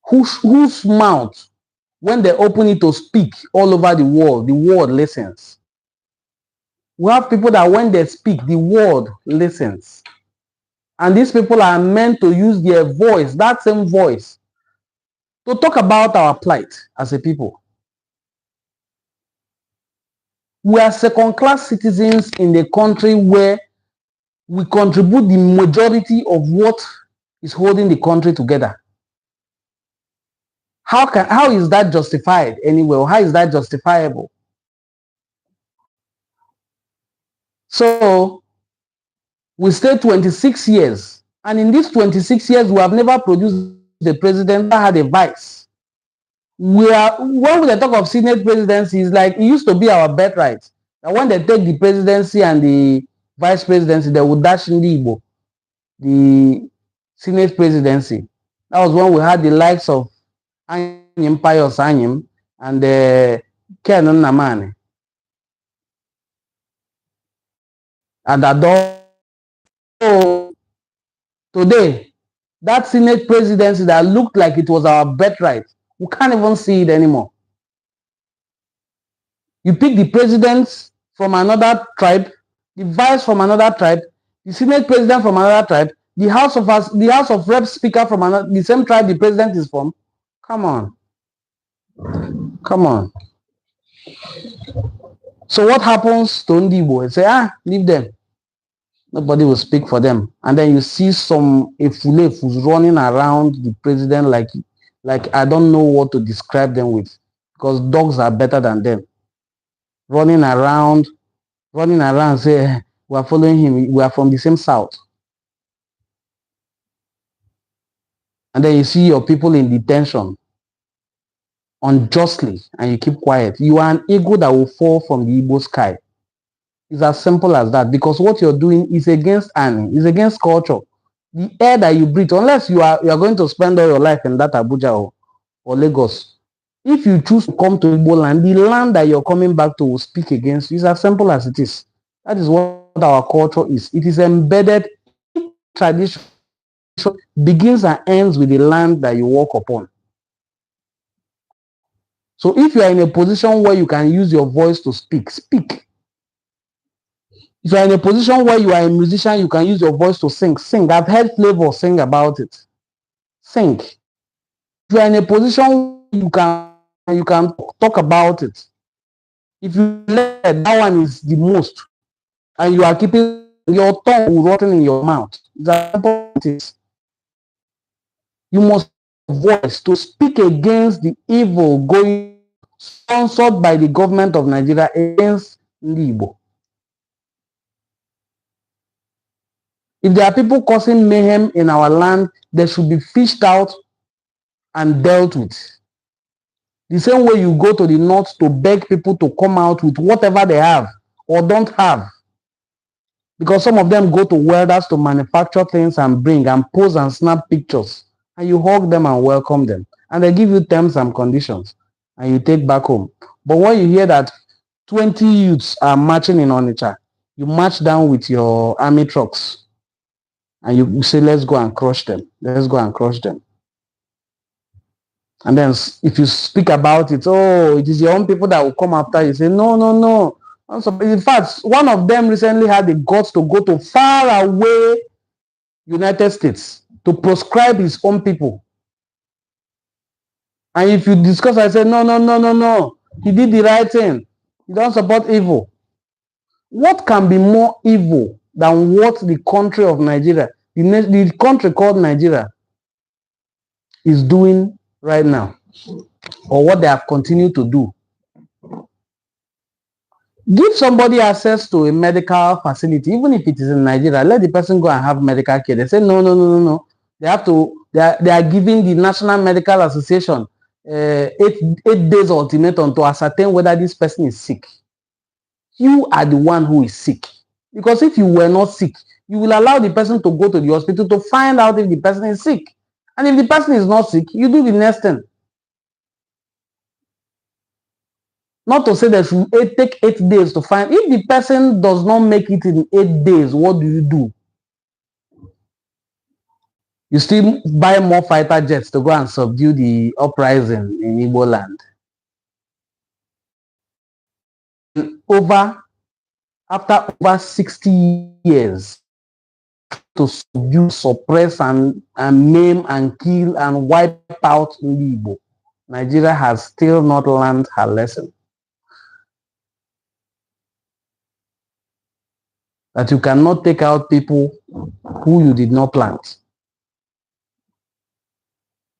whose mouth, when they open it to speak all over the world listens. We have people that when they speak, the world listens. And these people are meant to use their voice, that same voice, to talk about our plight as a people. We are second-class citizens in the country where we contribute the majority of what is holding the country together. How is that justified anyway? How is that justifiable? So we stayed 26 years, and in these 26 years, we have never produced the president that had a vice. When we talk of Senate presidency, it's like it used to be our birthright. And when they take the presidency and the vice presidency, they would dash in the Igbo, the Senate presidency. That was when we had the likes of Anyim Pius Anyim and Ken Nnamani. And so today, that Senate presidency that looked like it was our birthright, we can't even see it anymore. You pick the president from another tribe, the vice from another tribe, the Senate president from another tribe, the House of Reps speaker from the same tribe the president is from. Come on. Come on. So what happens to Ndi Igbo? They say, leave them. Nobody will speak for them. And then you see some Efule who's running around the president like I don't know what to describe them with, because dogs are better than them. Running around, say, we are following him, we are from the same south. And then you see your people in detention unjustly, and you keep quiet. You are an ego that will fall from the Igbo sky. It's as simple as that, because what you're doing is against Ani, is against culture. The air that you breathe, unless you are going to spend all your life in that Abuja or Lagos, if you choose to come to Igboland, the land that you're coming back to will speak against you. It's as simple as it is. That is what our culture is. It is embedded. Tradition begins and ends with the land that you walk upon. So if you are in a position where you can use your voice to speak, speak. If you are in a position where you are a musician, you can use your voice to sing, sing. I've heard Flavor sing about it. Sing. If you are in a position you can talk about it. If you let that one is the most, and you are keeping your tongue rotten in your mouth, that is, you must have a voice to speak against the evil going sponsored by the government of Nigeria against Ndi Igbo. If there are people causing mayhem in our land, they should be fished out and dealt with. The same way you go to the north to beg people to come out with whatever they have or don't have. Because some of them go to welders to manufacture things and bring and pose and snap pictures. And you hug them and welcome them. And they give you terms and conditions. And you take back home. But when you hear that 20 youths are marching in Onitsha, you march down with your army trucks. And you say, let's go and crush them. Let's go and crush them. And then if you speak about it, oh, it is your own people that will come after you. Say, no, no, no. In fact, one of them recently had the guts to go to far away United States to proscribe his own people. And if you discuss, I say, no, no, no, no, no. He did the right thing. He don't support evil. What can be more evil than what the country of Nigeria, the country called Nigeria, is doing right now, or what they have continued to do? Give somebody access to a medical facility, even if it is in Nigeria. Let the person go and have medical care. They say no, no, no, no, no. They have to. They are giving the National Medical Association 8 days ultimatum to ascertain whether this person is sick. You are the one who is sick, because if you were not sick, you will allow the person to go to the hospital to find out if the person is sick. And if the person is not sick, you do the next thing. Not to say that you take 8 days to find. If the person does not make it in 8 days, what do you do? You still buy more fighter jets to go and subdue the uprising in Igboland. After over 60 years, to subdue, suppress, and maim and kill and wipe out Igbo, Nigeria has still not learned her lesson. That you cannot take out people who you did not plant.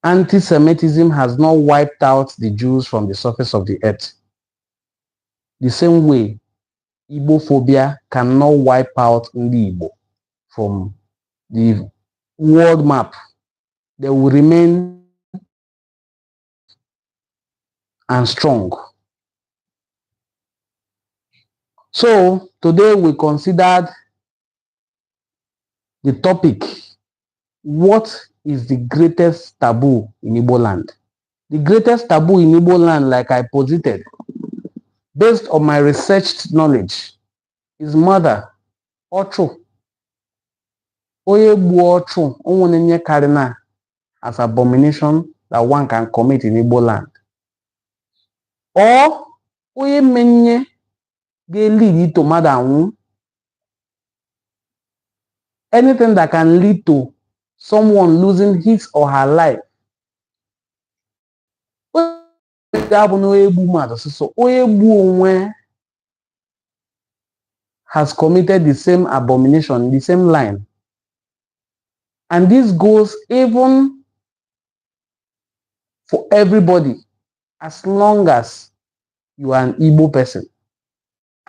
Anti-Semitism has not wiped out the Jews from the surface of the earth. The same way, Igbophobia cannot wipe out Ndi Igbo from the world map. They will remain and strong. So today we considered the topic, what is the greatest taboo in Igboland? The greatest taboo in Igboland, like I posited, based on my researched knowledge, is murder, ọchụ. Onye gbuo ọchụ, onwere nye karịna as abomination that one can commit in Igboland. Or onye menye ga-lead to mmadụ anwụ. Anything that can lead to someone losing his or her life. Has committed the same abomination, the same line. And this goes even for everybody, as long as you are an Igbo person.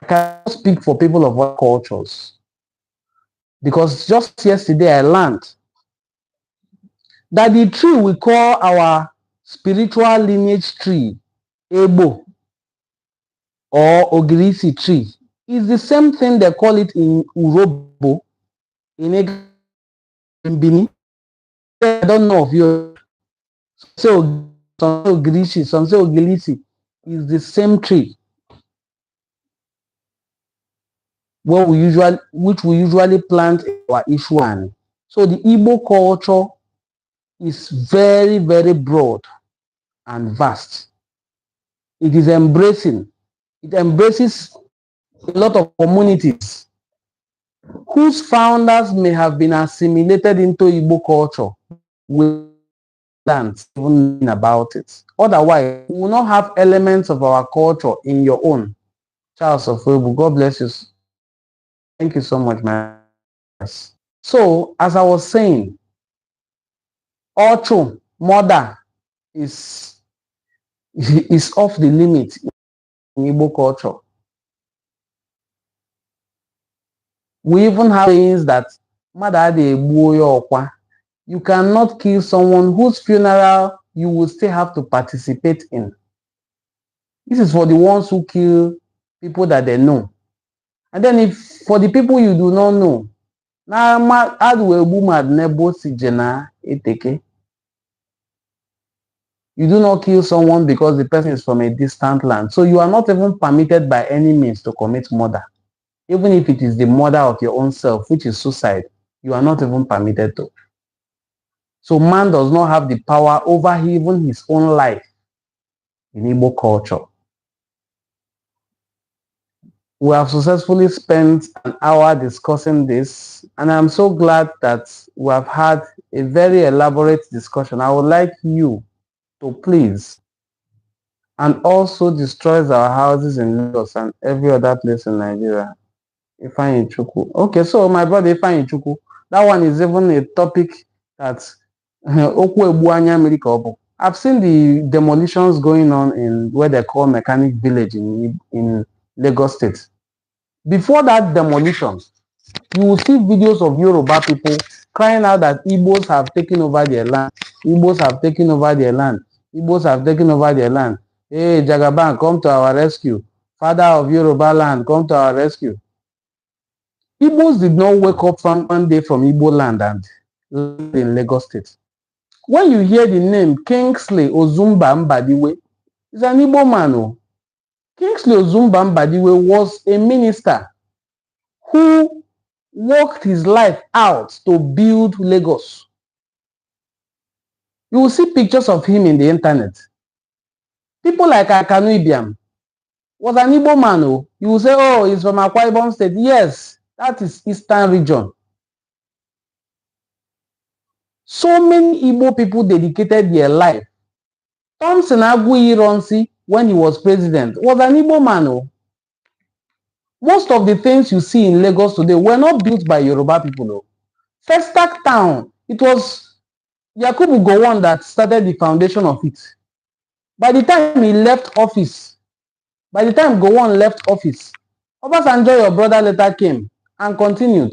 I cannot speak for people of other cultures. Because just yesterday I learned that the tree we call our spiritual lineage tree, Ebo or Ogirisi tree, is the same thing they call it in Urobo, in Bini. I don't know if you say Ogirisi, some say Ogilisi, is the same tree which we usually plant in our Nsọ-ani. So the Igbo culture is very, very broad and vast. It is embracing. It embraces a lot of communities whose founders may have been assimilated into Igbo culture without even knowing about it. Otherwise, you will not have elements of our culture in your own. Charles of Ebu, God bless you. Thank you so much, man. So, as I was saying, Ocho, murder is off the limit in Igbo culture. We even have things that you cannot kill someone whose funeral you will still have to participate in. This is for the ones who kill people that they know. And then if for the people you do not know, you do not kill someone because the person is from a distant land. So you are not even permitted by any means to commit murder. Even if it is the murder of your own self, which is suicide, you are not even permitted to. So man does not have the power over even his own life in Igbo culture. We have successfully spent an hour discussing this, and I'm so glad that we have had a very elaborate discussion. I would like you to please, and also destroys our houses in Lagos and every other place in Nigeria. Ifeanyi Chukwu. Okay, so my brother Ifeanyi Chukwu, that one is even a topic that I've seen the demolitions going on in where they call Mechanic Village in Lagos State. Before that demolition, you will see videos of Yoruba people crying out that Igbos have taken over their land. Igbos have taken over their land. Igbos have taken over their land. Hey, Jagaban, come to our rescue. Father of Yoruba land, come to our rescue. Igbos did not wake up from one day from Igbo land and land in Lagos State. When you hear the name Kingsley Ozumba Mbadiwe, he's an Igbo man. Oh. Kingsley Ozumba Mbadiwe was a minister who worked his life out to build Lagos. You will see pictures of him in the internet. People like Akanu Ibiam was an Igbo man. Oh. You will say, oh, he's from Akwa Ibom State. Yes, that is Eastern region. So many Igbo people dedicated their life. Thompson Aguiyi, when he was president, was an Igbo man. Oh. Most of the things you see in Lagos today were not built by Yoruba people. Oh. Festac Town, it was Yakubu Gowon that started the foundation of it. By the time he left office, by the time Gowon left office, Obasanjo, your brother, later came and continued.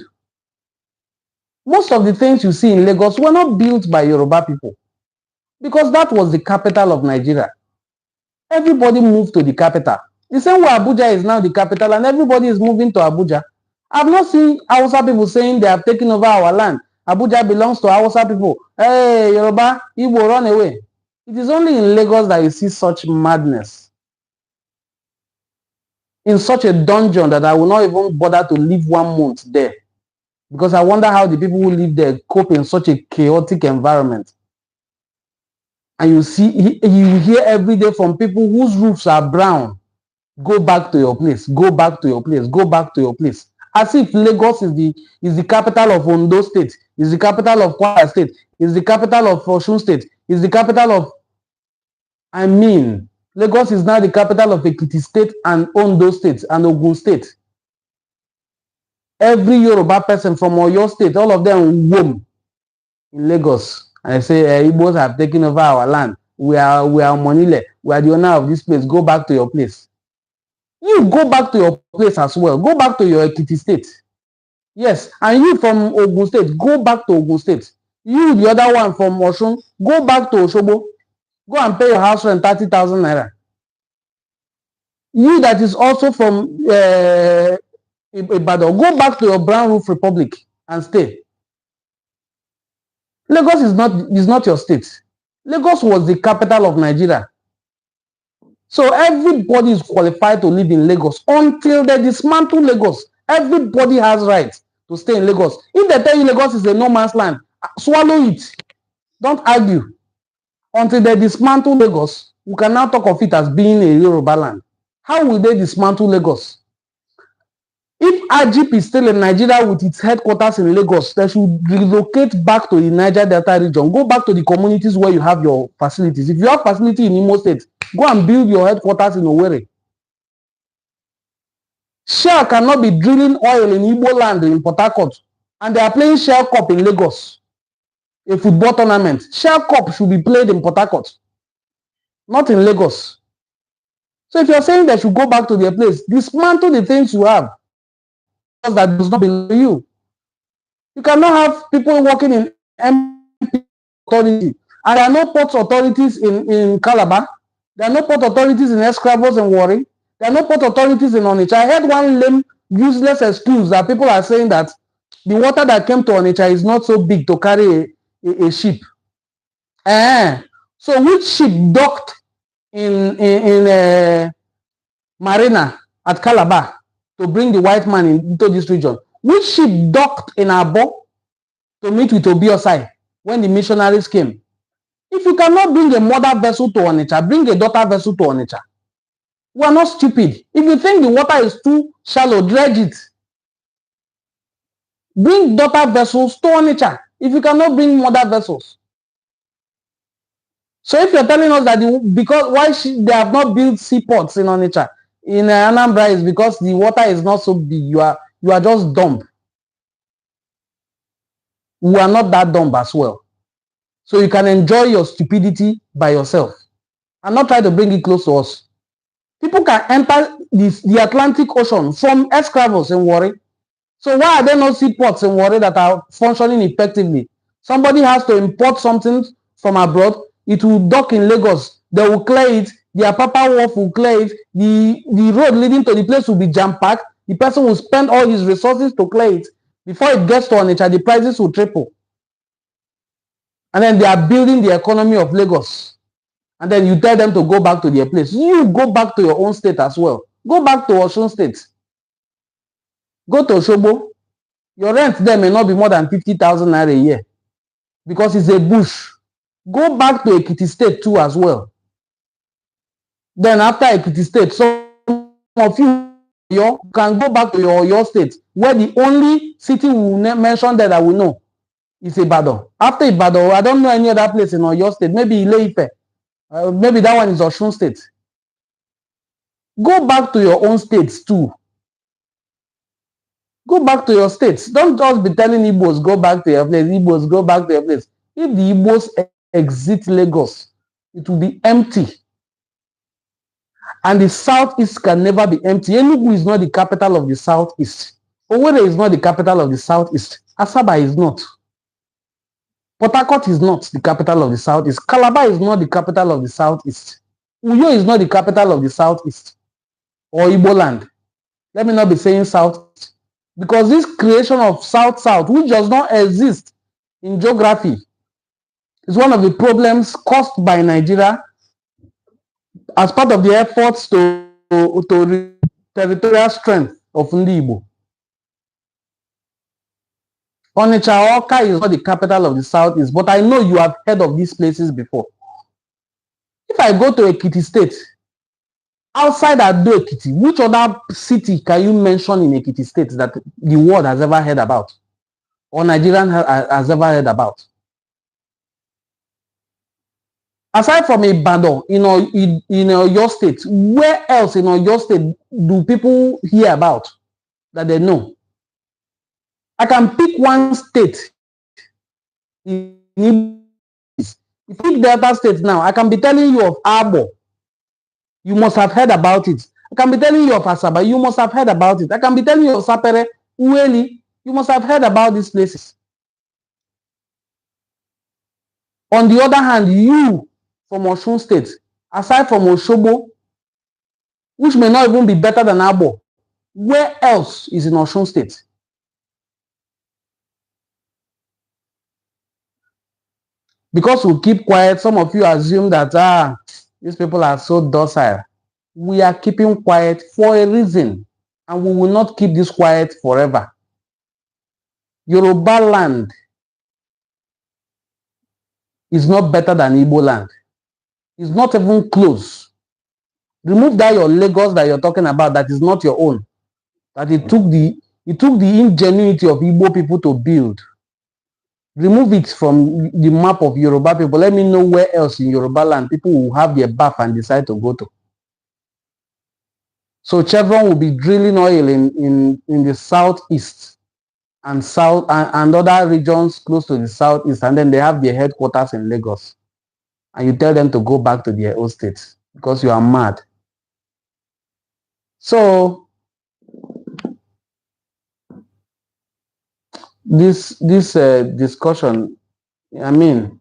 Most of the things you see in Lagos were not built by Yoruba people because that was the capital of Nigeria. Everybody moved to the capital. The same way Abuja is now the capital and everybody is moving to Abuja. I've not seen Hausa people saying they have taken over our land. Abuja belongs to Hausa people. Hey, Yoruba, Igbo, run away. It is only in Lagos that you see such madness. In such a dungeon that I will not even bother to live 1 month there. Because I wonder how the people who live there cope in such a chaotic environment. And you hear every day from people whose roofs are brown. Go back to your place. Go back to your place. Go back to your place. As if Lagos is the capital of Ondo State, is the capital of Kwara State, is the capital of Osun State, is the capital of, Lagos is now the capital of Ekiti State and Ondo State and Ogun State. Every Yoruba person from Oyo State, all of them womb in Lagos. And they say, Igbos have taken over our land. We are Monile. We are the owner of this place. Go back to your place. You go back to your place as well. Go back to your Ekiti State. Yes. And you from Ogun State, go back to Ogun State. You, the other one from Osun, go back to Osogbo. Go and pay your house rent 30,000 naira. You that is also from Ibadan, go back to your brown roof republic and stay. Lagos is not your state. Lagos was the capital of Nigeria. So everybody is qualified to live in Lagos until they dismantle Lagos. Everybody has rights to stay in Lagos. If they tell you Lagos is a no man's land, swallow it. Don't argue. Until they dismantle Lagos, we can now talk of it as being a Yoruba land. How will they dismantle Lagos? If IGP is still in Nigeria with its headquarters in Lagos, they should relocate back to the Niger Delta region. Go back to the communities where you have your facilities. If you have facility in Imo State, go and build your headquarters in Owerri. Shell cannot be drilling oil in Igboland in Port Harcourt, and they are playing Shell Cup in Lagos, a football tournament. Shell Cup should be played in Port Harcourt, not in Lagos. So if you're saying they should go back to their place, dismantle the things you have that does not belong to you. You cannot have people working in MP authority, and there are no port authorities in Calabar. There are no port authorities in Escravos and Warri. There are no port authorities in Onitsha. I heard one lame, useless excuse that people are saying that the water that came to Onitsha is not so big to carry a ship. So which ship docked in Marina at Calabar to bring the white man into this region? Which ship docked in Abo to meet with Obiosai when the missionaries came? If you cannot bring a mother vessel to Onitsha, bring a daughter vessel to Onitsha. We are not stupid. If you think the water is too shallow, dredge it. Bring daughter vessels to Onitsha if you cannot bring mother vessels. So if you're telling us that because why they have not built seaports in Onitsha, in Anambra, is because the water is not so big, you are just dumb. We are not that dumb as well. So you can enjoy your stupidity by yourself and not try to bring it close to us. People can enter the Atlantic Ocean from Escravos in Warri. So why are there no seaports in Warri that are functioning effectively? Somebody has to import something from abroad. It will dock in Lagos. They will clear it. The Apapa Wharf will clear it. The road leading to the place will be jam-packed. The person will spend all his resources to clear it. Before it gets to Onitsha, the prices will triple. And then they are building the economy of Lagos. And then you tell them to go back to their place. You go back to your own state as well. Go back to Osun State. Go to Osogbo. Your rent there may not be more than 50,000 naira a year because it's a bush. Go back to Ekiti State too as well. Then after Ekiti State, some of you can go back to your state, where the only city we will mention there that we know is Ibadan. After Ibadan, I don't know any other place in your state. Maybe Ile-Ife. Maybe that one is Osun State. Go back to your own states too. Go back to your states. Don't just be telling Igbos, go back to your place. Igbos, go back to your place. If the Igbos exit Lagos, it will be empty. And the southeast can never be empty. Enugu is not the capital of the southeast. Owerri is not the capital of the southeast. Asaba is not. Port Harcourt is not the capital of the southeast. Calabar is not the capital of the southeast. Uyo is not the capital of the southeast. Or Igboland. Let me not be saying south. Because this creation of south-south, which does not exist in geography, is one of the problems caused by Nigeria as part of the efforts to territorial strength of Ndi Igbo. Onitsha Awka is not the capital of the southeast, but I know you have heard of these places before. If I go to Ekiti State, outside Ado Ekiti, which other city can you mention in Ekiti State that the world has ever heard about, or Nigerian has ever heard about? Aside from Ibadan, in your state, where else in your state do people hear about that they know? I can pick one state. If you pick Delta State now, I can be telling you of Abo. You must have heard about it. I can be telling you of Asaba. You must have heard about it. I can be telling you of Sapere, Ueli. You must have heard about these places. On the other hand, you from Osun State, aside from Osogbo, which may not even be better than Abo, where else is in Osun State? Because we keep quiet, some of you assume that these people are so docile. We are keeping quiet for a reason, and we will not keep this quiet forever. Yoruba land is not better than Igbo land. It's not even close. Remove that your Lagos that you're talking about, that is not your own. That it took the ingenuity of Igbo people to build. Remove it from the map of Yoruba people. Let me know where else in Yoruba land people will have their bath and decide to go to. So Chevron will be drilling oil in the southeast and south and other regions close to the southeast, and then they have their headquarters in Lagos. And you tell them to go back to their own states because you are mad. So this discussion, I mean,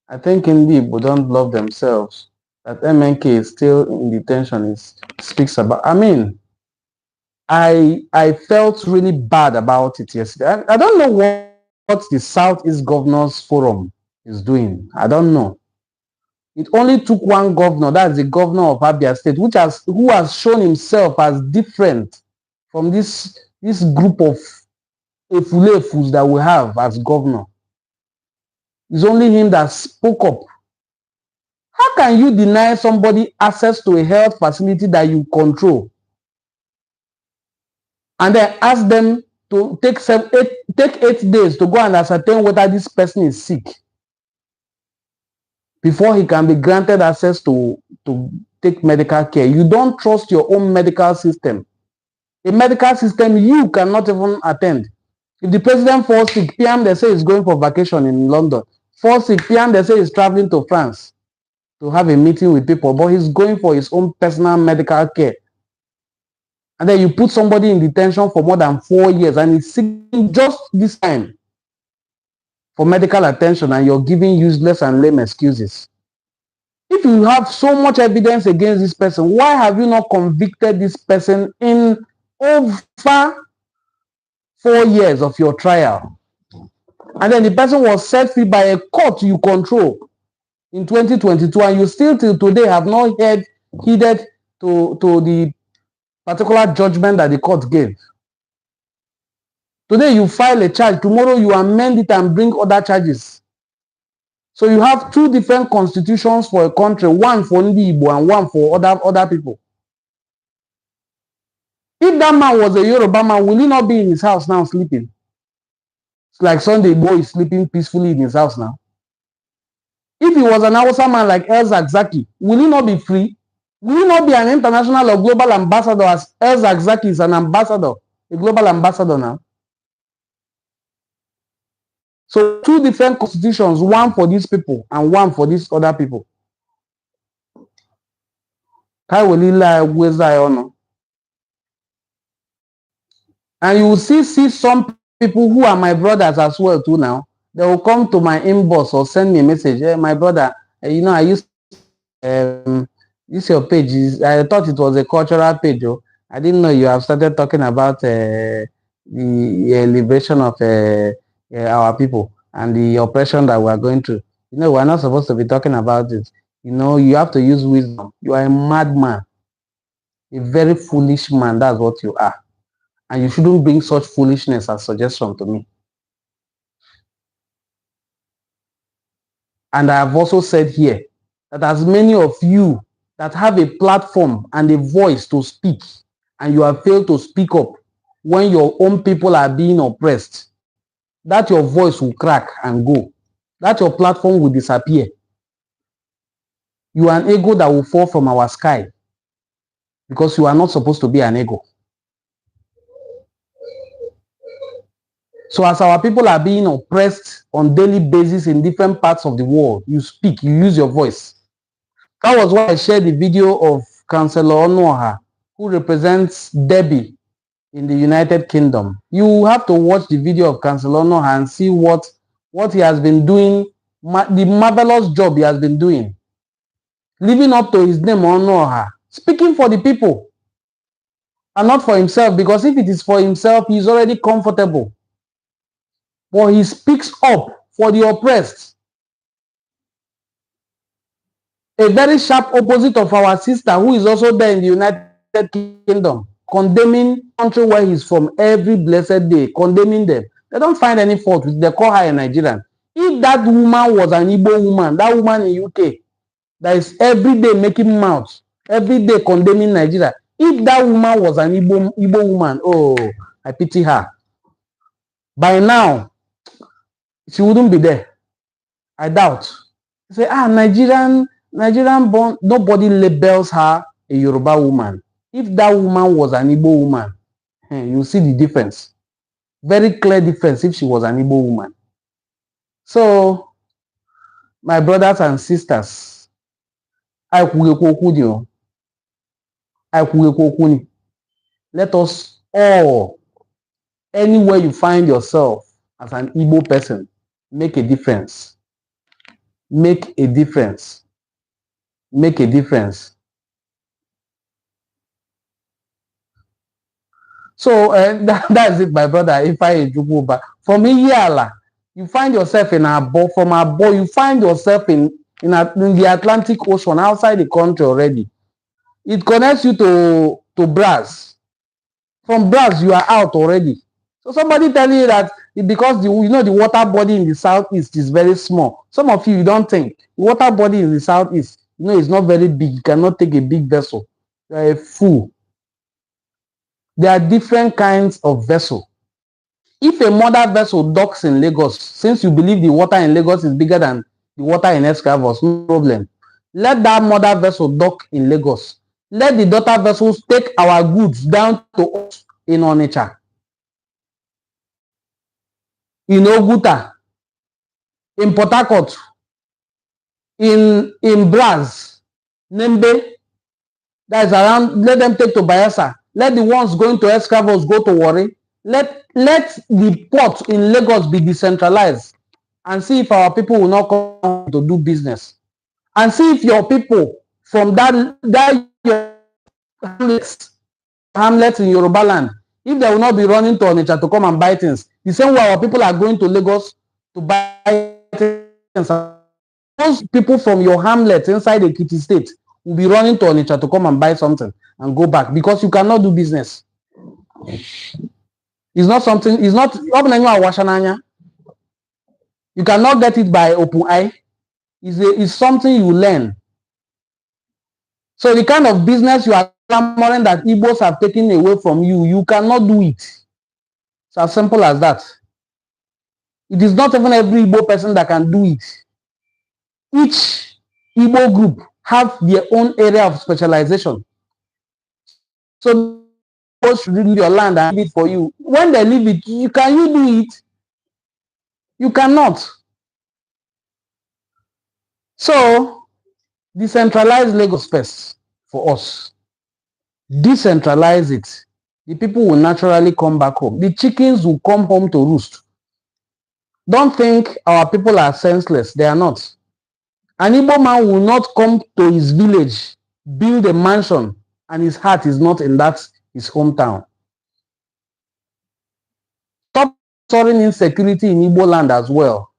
I think indeed we don't love themselves. That MNK is still in detention speaks about. I mean, I felt really bad about it yesterday. I don't know what the Southeast Governors Forum is doing. I don't know. It only took one governor, that's the governor of Abia State, who has shown himself as different from this group of efulefus that we have as governor. It's only him that spoke up. How can you deny somebody access to a health facility that you control and then ask them to take 8 days to go and ascertain whether this person is sick before he can be granted access to take medical care? You don't trust your own medical system. A medical system you cannot even attend. If the president falls sick, PM they say he's going for vacation in London. Falls sick, PM they say he's traveling to France to have a meeting with people, but he's going for his own personal medical care. And then you put somebody in detention for more than 4 years and he's seeking just this time for medical attention, and you're giving useless and lame excuses. If you have so much evidence against this person, why have you not convicted this person in over 4 years of your trial? And then the person was set free by a court you control in 2022, and you still till today have not heeded to the particular judgment that the court gave. Today you file a charge, tomorrow you amend it and bring other charges. So you have two different constitutions for a country, one for Igbo and one for other people. If that man was a Yoruba man, will he not be in his house now sleeping? It's like Sunday boy is sleeping peacefully in his house now. If he was an Hausa man like El Zakzaki, will he not be free? Will he not be an international or global ambassador as El Zakzaki is an ambassador, a global ambassador now? So two different constitutions, one for these people and one for these other people. And you will see some people who are my brothers as well too now. They will come to my inbox or send me a message. Hey, my brother, you know, I used this your page is. I thought it was a cultural page. Oh. I didn't know you have started talking about the liberation of our people and the oppression that we are going through. You know, we're not supposed to be talking about it. You know, you have to use wisdom. You are a madman, a very foolish man. That's what you are. And you shouldn't bring such foolishness as suggestion to me. And I have also said here that as many of you that have a platform and a voice to speak, and you have failed to speak up when your own people are being oppressed, that your voice will crack and go. That your platform will disappear. You are an ego that will fall from our sky because you are not supposed to be an ego. So as our people are being oppressed on daily basis in different parts of the world, you speak, you use your voice. That was why I shared the video of Councillor Onuoha, who represents Debbie in the United Kingdom. You have to watch the video of Councillor Onuoha and see what he has been doing, the marvelous job he has been doing. Living up to his name, Onuoha, speaking for the people and not for himself, because if it is for himself, he is already comfortable. But he speaks up for the oppressed. A very sharp opposite of our sister who is also there in the United Kingdom, condemning country where he's from every blessed day, condemning them. They don't find any fault with. They call her a Nigerian. If that woman was an Igbo woman, that woman in UK, that is every day making mouths, every day condemning Nigeria, if that woman was an Igbo woman, oh, I pity her. By now, she wouldn't be there. I doubt. Say, Nigerian born, nobody labels her a Yoruba woman. If that woman was an Igbo woman, you see the difference. Very clear difference if she was an Igbo woman. So, my brothers and sisters, let us all, anywhere you find yourself as an Igbo person, make a difference. Make a difference. Make a difference. So that's it, my brother. If I do back for me, Yala, you find yourself in Abo. From Abo, you find yourself in the Atlantic Ocean, outside the country already. It connects you to Braz. From Braz, you are out already. So somebody telling you that because the water body in the southeast is very small. Some of you don't think the water body in the southeast, it's not very big. You cannot take a big vessel. You are a fool. There are different kinds of vessel. If a mother vessel docks in Lagos, since you believe the water in Lagos is bigger than the water in Escravos, no problem. Let that mother vessel dock in Lagos. Let the daughter vessels take our goods down to us in Onitsha, in Oguta, in Port Harcourt, in Braz, Nembe, that is around. Let them take to Bayelsa. Let the ones going to Escravos go to Warri. Let the port in Lagos be decentralized, and see if our people will not come to do business, and see if your people from that hamlets in Yoruba land, if they will not be running to Onitsha to come and buy things, the same way our people are going to Lagos to buy things. Those people from your hamlet inside the Ekiti state will be running to Onitsha to come and buy something and go back, because you cannot do business. It's not something, it's not, you cannot get it by open eye. is something you learn. So the kind of business you are clamoring that Igbos have taken away from you, you cannot do it. It's as simple as that. It is not even every Igbo person that can do it. Each Igbo group have their own area of specialization. So Igbos should leave your land and leave it for you. When they leave it, can you do it? You cannot. So decentralize Lagos first for us. Decentralize it. The people will naturally come back home. The chickens will come home to roost. Don't think our people are senseless. They are not. An Igbo man will not come to his village, build a mansion, and his heart is not in that his hometown. Stop sponsoring insecurity in Igboland as well.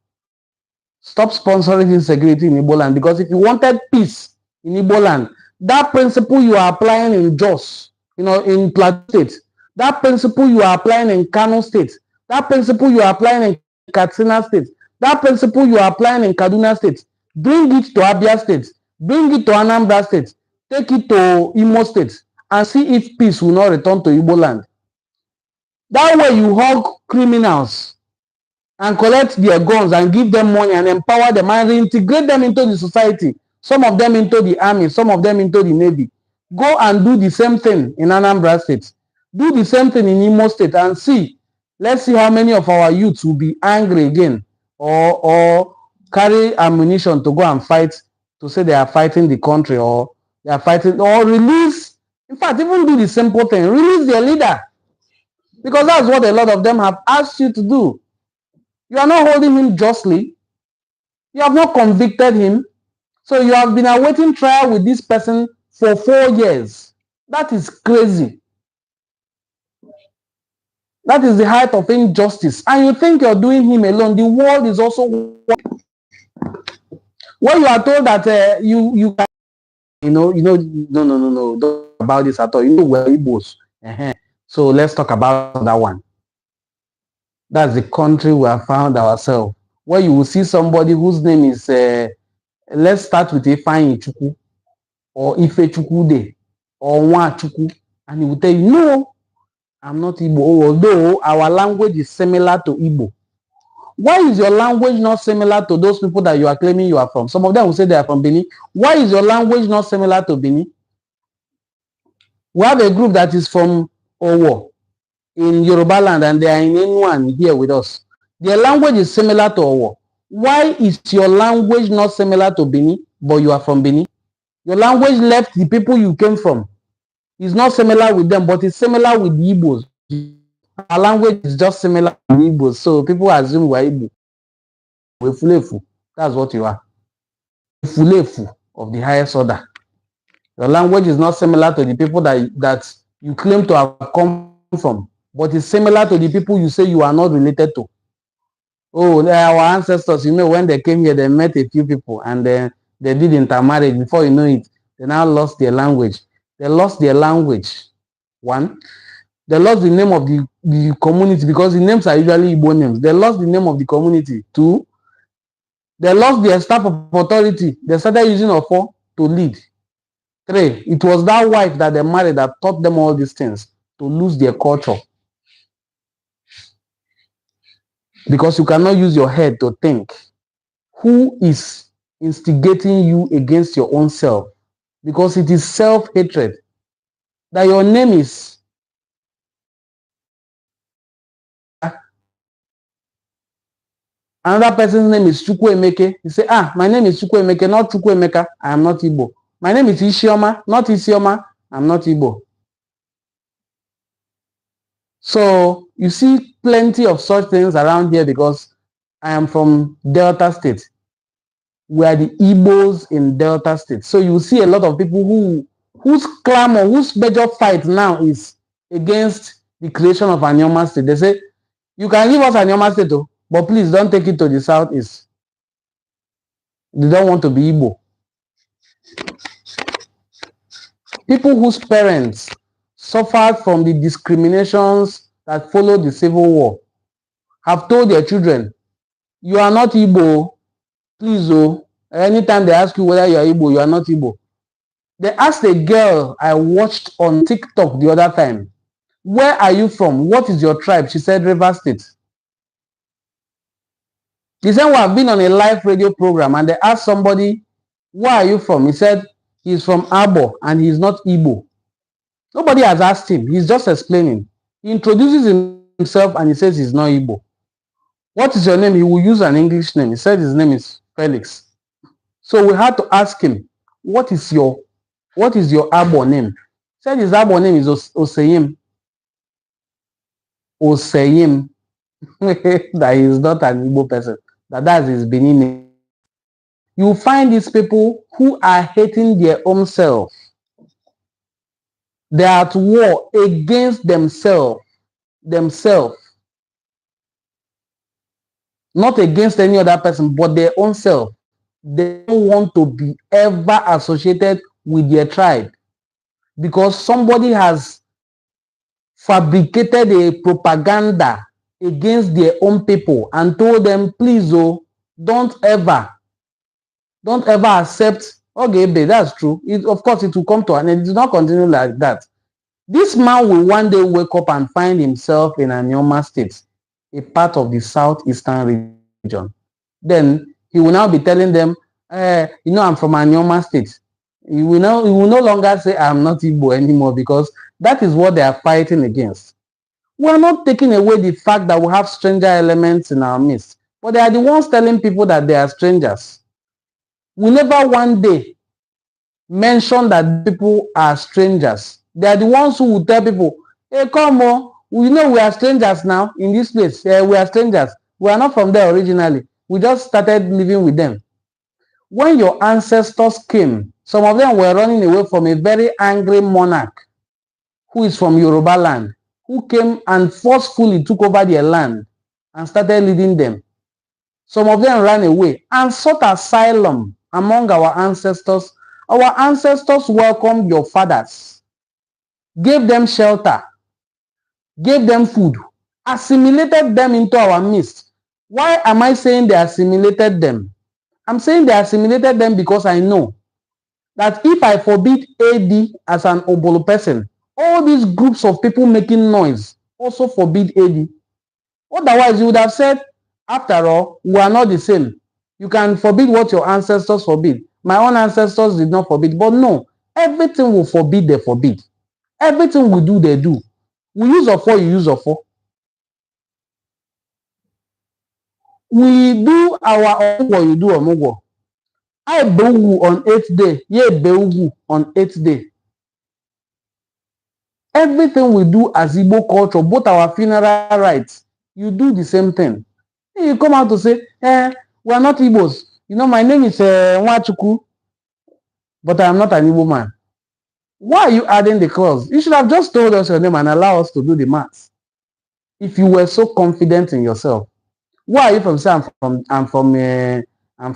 Stop sponsoring insecurity in Igboland, because if you wanted peace in Igboland, that principle you are applying in Jos, in Plateau State, that principle you are applying in Kano State, that principle you are applying in Katsina State, that principle you are applying in Kaduna State, bring it to Abia State, bring it to Anambra State, take it to Imo State, and see if peace will not return to Igboland. That way you hug criminals and collect their guns and give them money and empower them and reintegrate them into the society. Some of them into the army, some of them into the navy. Go and do the same thing in Anambra State. Do the same thing in Imo State and see. Let's see how many of our youths will be angry again or carry ammunition to go and fight, to say they are fighting the country, or they are fighting, or release. In fact, even do the simple thing. Release their leader. Because that's what a lot of them have asked you to do. You are not holding him justly. You have not convicted him. So you have been awaiting trial with this person for 4 years. That is crazy. That is the height of injustice. And you think you're doing him alone. The world is also... When you are told that no, don't about this at all. You know, we're Igbos. So let's talk about that one. That's the country we have found ourselves. Where you will see somebody whose name is, let's start with Ifeanyi Chukwu, or Ife Chukwude, or Nwa Chukwu, and he will tell you, no, I'm not Igbo, although our language is similar to Igbo. Why is your language not similar to those people that you are claiming you are from? Some of them will say they are from Benin. Why is your language not similar to Benin? We have a group that is from Owo in Yoruba land, and they are in Enuani here with us. Their language is similar to Owo. Why is your language not similar to Benin, but you are from Benin? Your language left the people you came from. It's not similar with them, but it's similar with the Igbos. Our language is just similar to Igbos, so people assume we're Igbo. We're Fulefu. That's what you are. Fulefu of the highest order. Your language is not similar to the people that you claim to have come from, but it's similar to the people you say you are not related to. Oh, our ancestors, when they came here, they met a few people and then they did intermarriage. Before you know it, they now lost their language. They lost their language. One, they lost the name of the community, because the names are usually Igbo names. They lost the name of the community. Two, they lost their staff of authority. They started using Ofo to lead. Three, it was that wife that they married that taught them all these things, to lose their culture. Because you cannot use your head to think who is instigating you against your own self. Because it is self-hatred. That your name is another person's name is Chukwuemeke. You say, my name is Chukwuemeke, not Chukwuemeka. I am not Igbo. My name is Isioma, not Isioma. I'm not Igbo. So you see plenty of such things around here, because I am from Delta State. We are the Igbos in Delta State. So you see a lot of people whose clamor, whose major fight now is against the creation of Anioma State. They say, you can give us Anioma State, but please don't take it to the southeast. They don't want to be Igbo. People whose parents suffered from the discriminations that followed the Civil War have told their children, you are not Igbo, please, Anytime they ask you whether you are Igbo, you are not Igbo. They asked a girl I watched on TikTok the other time, where are you from? What is your tribe? She said River State. He said, we have been on a live radio program and they asked somebody, where are you from? He said, he's from Abo and he's not Igbo. Nobody has asked him. He's just explaining. He introduces himself and he says he's not Igbo. What is your name? He will use an English name. He said his name is Felix. So we had to ask him, what is your Abo name? He said his Abo name is Oseyim. Oseyim. That he is not an Igbo person. That's his Benin name. You find these people who are hating their own self. They are at war against themselves. Not against any other person, but their own self. They don't want to be ever associated with their tribe because somebody has fabricated a propaganda against their own people and told them, please, oh, don't ever accept. Okay, babe, that's true. Of course, it will come to an end. It will not continue like that. This man will one day wake up and find himself in Anioma State, a part of the southeastern region. Then he will now be telling them, I'm from Anioma State. He will no longer say, I'm not Igbo anymore, because that is what they are fighting against. We are not taking away the fact that we have stranger elements in our midst, but they are the ones telling people that they are strangers. We never one day mention that people are strangers. They are the ones who will tell people, hey, come on, we know we are strangers now in this place. We are strangers. We are not from there originally. We just started living with them. When your ancestors came, some of them were running away from a very angry monarch who is from Yoruba land, who came and forcefully took over their land and started leading them. Some of them ran away and sought asylum among our ancestors. Our ancestors welcomed your fathers, gave them shelter, gave them food, assimilated them into our midst. Why am I saying they assimilated them? I'm saying they assimilated them because I know that if I forbid AD as an Obolo person, all these groups of people making noise also forbid AD. Otherwise, you would have said, after all, we are not the same. You can forbid what your ancestors forbid. My own ancestors did not forbid. But no, everything will forbid, they forbid. Everything we do, they do. We use Ofo, you use Ofo. We do our Omugo, you do Omugo. I Beugu on 8th day. Ye Beugu on 8th day. Everything we do as Igbo culture, both our funeral rites, you do the same thing. You come out to say, we are not Igbos. You know, my name is Nwachuku, but I am not an Igbo man. Why are you adding the clause? You should have just told us your name and allow us to do the maths. If you were so confident in yourself, why are you from? Say I'm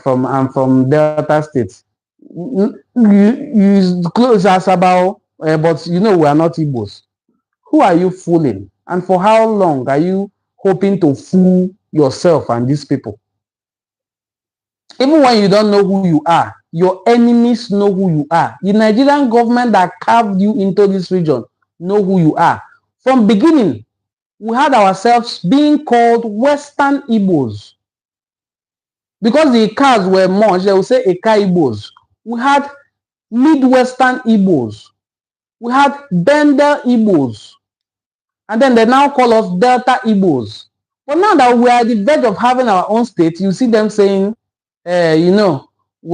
from Delta State. You close as about, but you know we are not Igbos. Who are you fooling? And for how long are you hoping to fool yourself and these people? Even when you don't know who you are, your enemies know who you are. The Nigerian government that carved you into this region know who you are. From beginning, we had ourselves being called Western Igbos. Because the cars were merged, they will say Eka Igbos. We had Midwestern Igbos. We had Bender Igbos. And then they now call us Delta Igbos. But now that we are at the verge of having our own state, you see them saying, we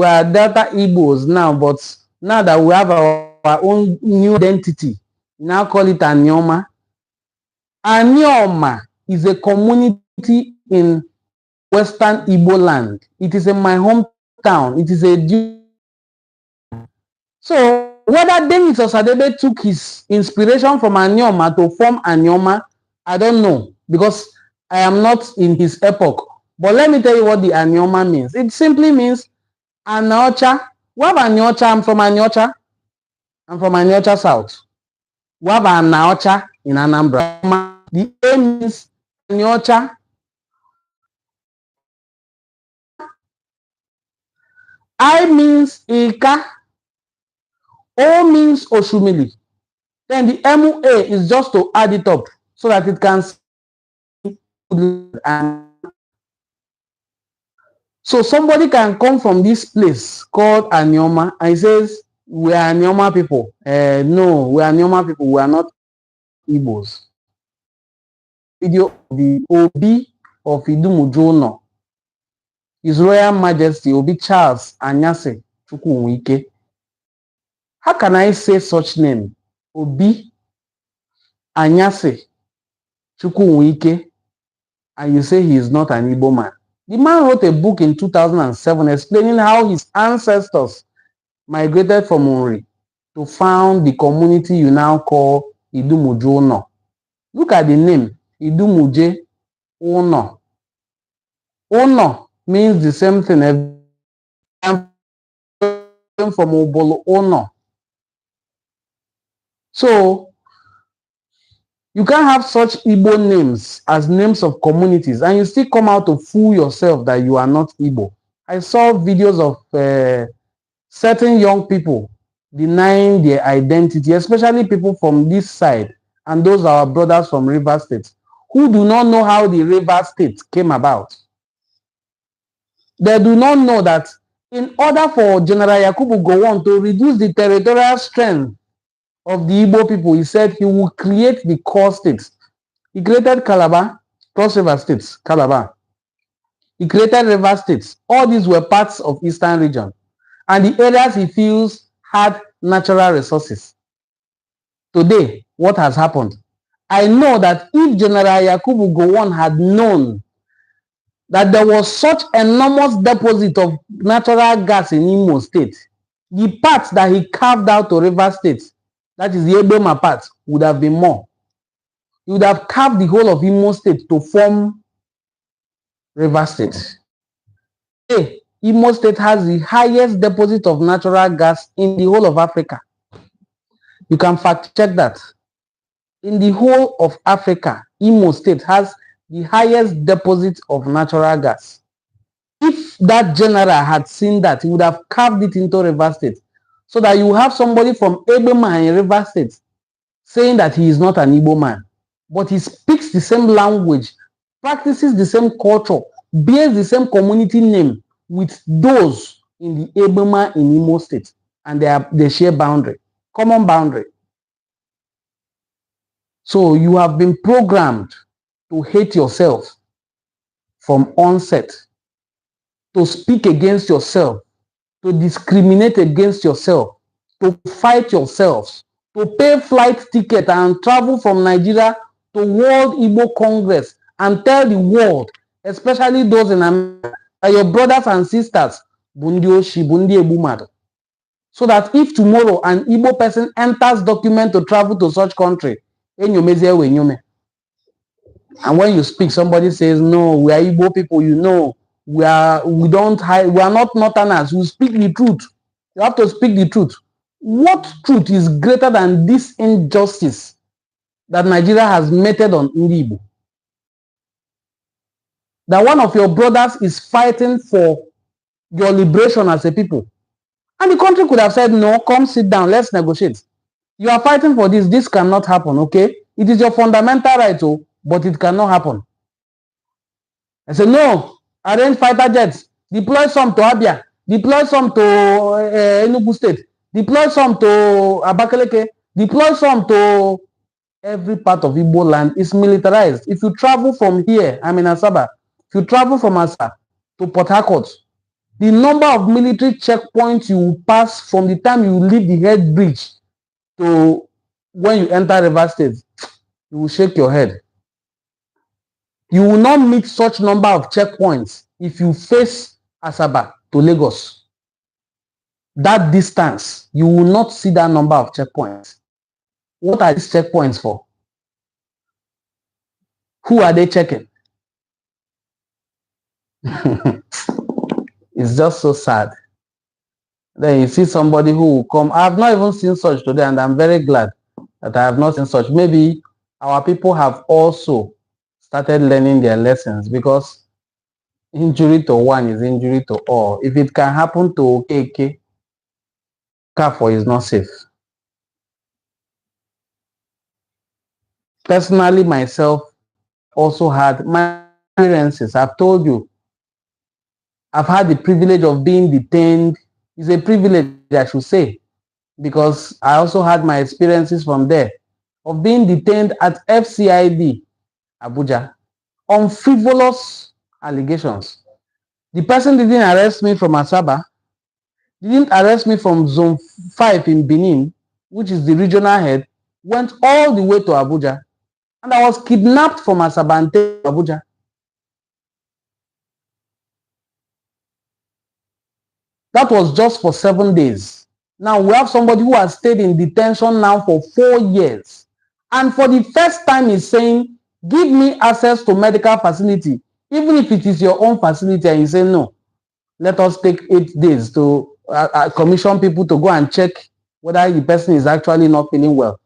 are Delta Igbos now, but now that we have our own new identity, we now call it Anioma. Anioma is a community in Western Igboland. It is in my hometown. It is a... So whether Denis Osadebe took his inspiration from Anioma to form Anioma, I don't know, because I am not in his epoch. But let me tell you what the Anioma means. It simply means Aniocha. We have Aniocha. I'm from Aniocha. I'm from Aniocha South. We have Aniocha in Anambra. The A means Aniocha. I means Ika, O means Oshumili. Then the MUA is just to add it up so that it can. So somebody can come from this place called Anioma and he says, we are Anioma people. No, we are Anioma people. We are not Igbos. Video of the Obi of Idumujono, His Royal Majesty Obi Charles Anyase Chukwuwike. How can I say such name? Obi Anyase Chukwuwike, and you say he is not an Igbo man? The man wrote a book in 2007 explaining how his ancestors migrated from Uri to found the community you now call Idumujono. Look at the name, Idumuje Ono. Ono means the same thing. I'm from Obolo Ono. So you can't have such Igbo names as names of communities and you still come out to fool yourself that you are not Igbo. I saw videos of certain young people denying their identity, especially people from this side, and those are our brothers from River State, who do not know how the River State came about. They do not know that in order for General Yakubu Gowon to reduce the territorial strength of the Igbo people, he said he will create the core states. He created Calabar, Cross River States, Calabar. He created River States. All these were parts of Eastern region. And the areas he feels had natural resources. Today, what has happened? I know that if General Yakubu Gowon had known that there was such enormous deposit of natural gas in Imo State, the parts that he carved out to River State, that is the Ebema part, would have been more. He would have carved the whole of Imo State to form River State. Today, Imo State has the highest deposit of natural gas in the whole of Africa. You can fact check that. In the whole of Africa, Imo State has the highest deposit of natural gas. If that general had seen that, he would have carved it into River State, so that you have somebody from Ebema in River State saying that he is not an Igbo man, but he speaks the same language, practices the same culture, bears the same community name with those in the Ebema in Imo State, and they share boundary, common boundary. So you have been programmed to hate yourself from onset, to speak against yourself, to discriminate against yourself, to fight yourselves, to pay flight ticket and travel from Nigeria to World Igbo Congress and tell the world, especially those in America, that your brothers and sisters, Bundi Oshi, Bundi Ebumado. So that if tomorrow an Igbo person enters document to travel to such country, and when you speak, somebody says, no, we are Igbo people, you know, we are not Northerners, we speak the truth. You have to speak the truth. What truth is greater than this injustice that Nigeria has meted on Igbo? That one of your brothers is fighting for your liberation as a people. And the country could have said, no, come sit down, let's negotiate. You are fighting for this cannot happen, okay? It is your fundamental right, but it cannot happen. I said, no, arrange fighter jets, deploy some to Abia, deploy some to Enugu State, deploy some to Abakaleke, deploy some to every part of Igbo land is militarized. If you travel from here, I'm in Asaba, if you travel from Asaba to Port Harcourt, the number of military checkpoints you will pass from the time you leave the head bridge to when you enter River State, you will shake your head. You will not meet such number of checkpoints if you face Asaba to Lagos. That distance, you will not see that number of checkpoints. What are these checkpoints for? Who are they checking? It's just so sad. Then you see somebody who will come. I have not even seen such today, and I'm very glad that I have not seen such. Maybe our people have also started learning their lessons, because Injury to one is injury to all. If it can happen to Okeke, Kafo is not safe. Personally, myself also had my experiences. I've told you, I've had the privilege of being detained. It's a privilege, I should say, because I also had my experiences from there of being detained at FCID, Abuja, on frivolous allegations. The person didn't arrest me from Asaba, didn't arrest me from Zone 5 in Benin, which is the regional head, went all the way to Abuja. And I was kidnapped from Asaba and taken to Abuja. That was just for 7 days. Now we have somebody who has stayed in detention now for 4 years. And for the first time is saying, give me access to medical facility, even if it is your own facility, and you say no. Let us take 8 days to commission people to go and check whether the person is actually not feeling well.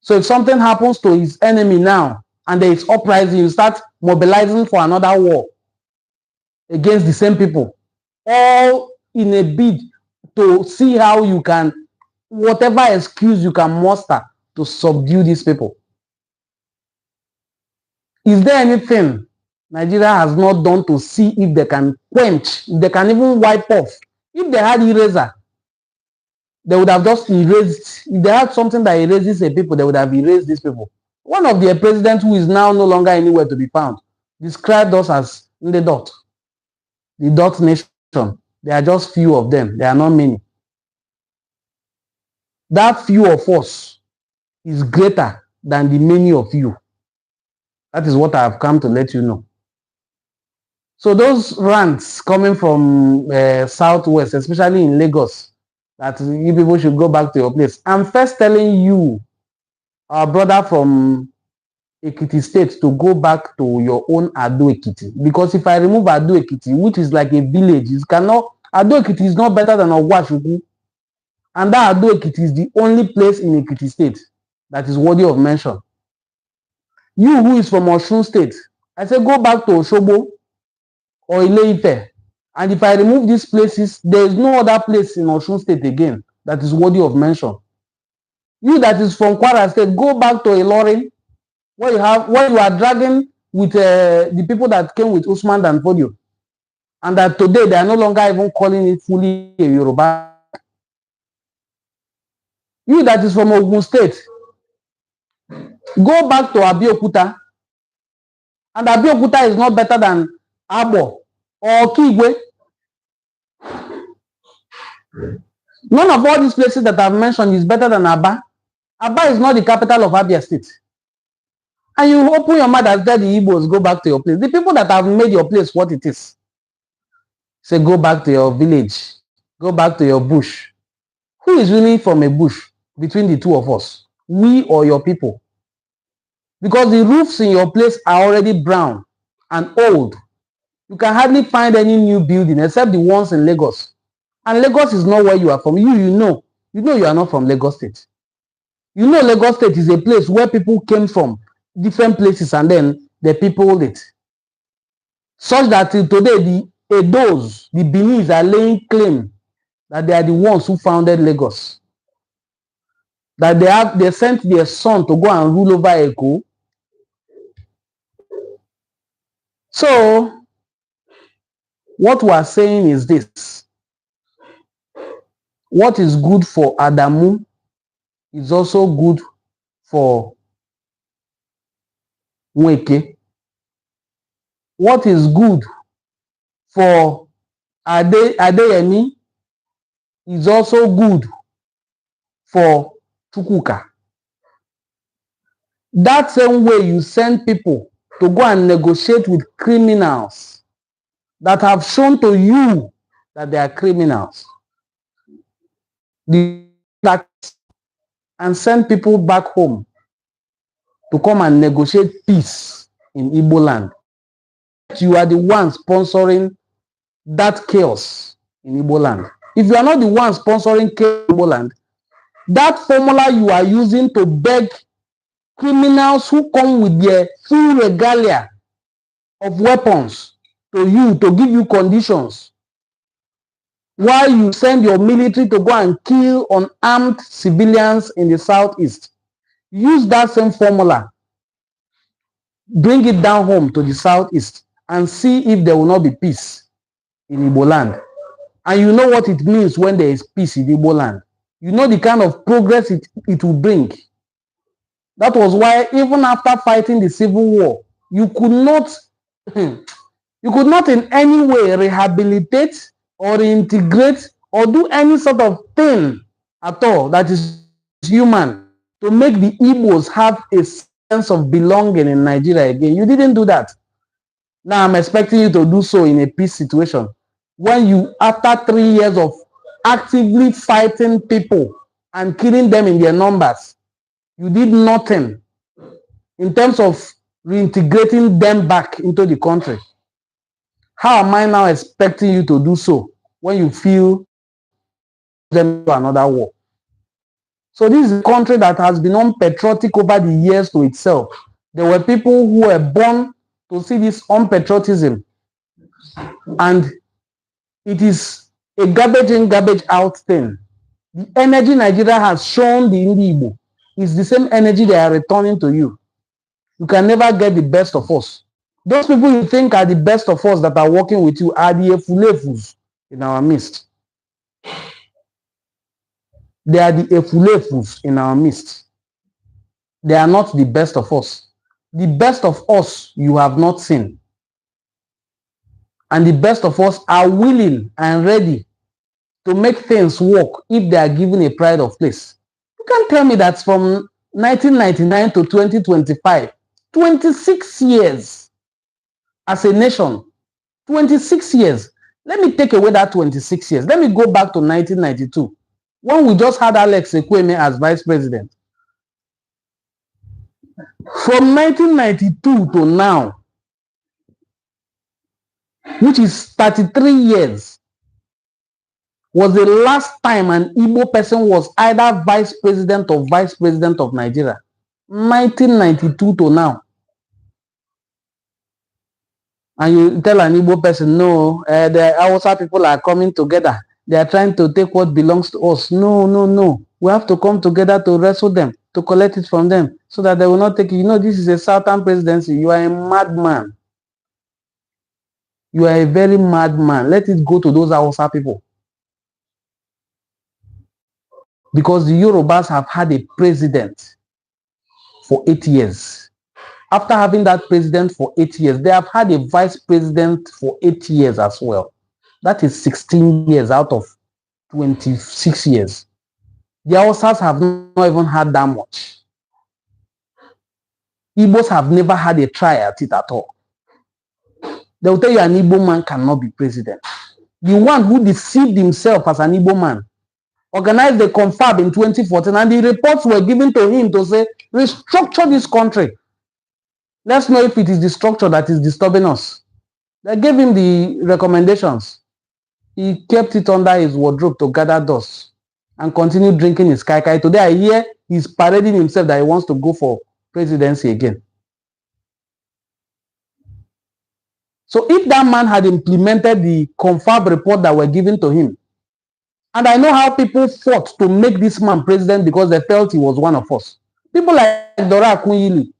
So if something happens to his enemy now, and there is uprising, you start mobilizing for another war against the same people, all in a bid to see how you can, whatever excuse you can muster to subdue these people. Is there anything Nigeria has not done to see if they can quench, if they can even wipe off? If they had eraser, they would have just erased. If they had something that erases a people, they would have erased these people. One of their presidents, who is now no longer anywhere to be found, described us as the dot nation. There are just few of them. There are not many. That few of us is greater than the many of you. That is what I have come to let you know. So those rants coming from Southwest, especially in Lagos, that you people should go back to your place. I'm first telling you, our brother from Ekiti State, to go back to your own Ado Ekiti. Because if I remove Ado Ekiti, which is like a village, Ado Ekiti is not better than Ogwashuku. And that Ado Ekiti is the only place in Ekiti State that is worthy of mention. You who is from Osun State, I say go back to Osogbo or Ile-Ife. And if I remove these places, there is no other place in Osun State again that is worthy of mention. You that is from Kwara State, go back to Ilorin, where you are dragging with the people that came with Usman Dan Fodio. And that today they are no longer even calling it fully a Yoruba. You that is from Ogun State, go back to Abeokuta. And Abeokuta is not better than Abo or Kigwe. None of all these places that I've mentioned is better than Aba. Aba is not the capital of Abia State. And you open your mouth and tell the Igbos, go back to your place. The people that have made your place what it is, say go back to your village, go back to your bush. Who is really from a bush between the two of us? We or your people? Because the roofs in your place are already brown and old. You can hardly find any new building except the ones in Lagos. And Lagos is not where you are from. You know you are not from Lagos State. You know Lagos State is a place where people came from different places and then they peopled it. Such that till today, the Edos, the Benis are laying claim that they are the ones who founded Lagos. That they sent their son to go and rule over Eko. So, what we are saying is this. What is good for Adamu is also good for Nweke. What is good for Adeyemi is also good for Chukwuka. That same way you send people to go and negotiate with criminals that have shown to you that they are criminals. And send people back home to come and negotiate peace in Igboland. You are the one sponsoring that chaos in Igboland. If you are not the one sponsoring chaos in Igboland, that formula you are using to beg criminals who come with their full regalia of weapons to you to give you conditions while you send your military to go and kill unarmed civilians in the southeast. Use that same formula, bring it down home to the southeast, and see if there will not be peace in Igboland. And you know what it means when there is peace in Igboland. You know the kind of progress it will bring. That was why even after fighting the civil war, you could not in any way rehabilitate or reintegrate or do any sort of thing at all that is human to make the Igbos have a sense of belonging in Nigeria again. You didn't do that. Now I'm expecting you to do so in a peace situation. When you, after 3 years of actively fighting people and killing them in their numbers, you did nothing in terms of reintegrating them back into the country. How am I now expecting you to do so when you feel them to another war? So this is a country that has been unpatriotic over the years to itself. There were people who were born to see this unpatriotism, and it is a garbage in, garbage out thing. The energy Nigeria has shown the Igbo is the same energy they are returning to you. You can never get the best of us. Those people you think are the best of us that are working with you are the efulefus in our midst. They are the efulefus in our midst. They are not the best of us. The best of us you have not seen. And the best of us are willing and ready to make things work if they are given a pride of place. You can't tell me that from 1999 to 2025, 26 years as a nation, 26 years. Let me take away that 26 years. Let me go back to 1992, when we just had Alex Ekweme as vice president. From 1992 to now, which is 33 years, was the last time an Igbo person was either vice president or vice president of Nigeria. 1992 to now. And you tell an Igbo person, no, the Hausa people are coming together. They are trying to take what belongs to us. No, no, no. We have to come together to wrestle them, to collect it from them, so that they will not take it. You know, this is a Southern presidency. You are a madman. You are a very madman. Let it go to those Hausa people. Because the Yorubas have had a president for 8 years. After having that president for 8 years, they have had a vice president for 8 years as well. That is 16 years out of 26 years. The Hausas have not even had that much. Igbos have never had a try at it at all. They will tell you an Igbo man cannot be president. The one who deceived himself as an Igbo man organized the confab in 2014, and the reports were given to him to say, restructure this country. Let's know if it is the structure that is disturbing us. They gave him the recommendations. He kept it under his wardrobe to gather dust and continued drinking his kai kai. Today I hear he's parading himself that he wants to go for presidency again. So if that man had implemented the confab report that were given to him, and I know how people fought to make this man president because they felt he was one of us. People like Dora Akunyili.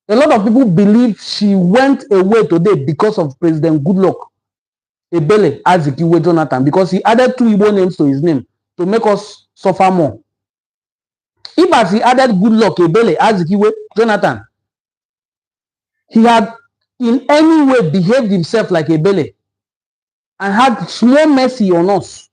A lot of people believe she went away today because of President Goodluck Ebele Azikiwe Jonathan, because he added 2 Igbo names to his name to make us suffer more. If as he added Goodluck Ebele Azikiwe Jonathan, he had in any way behaved himself like Ebele and had small mercy on us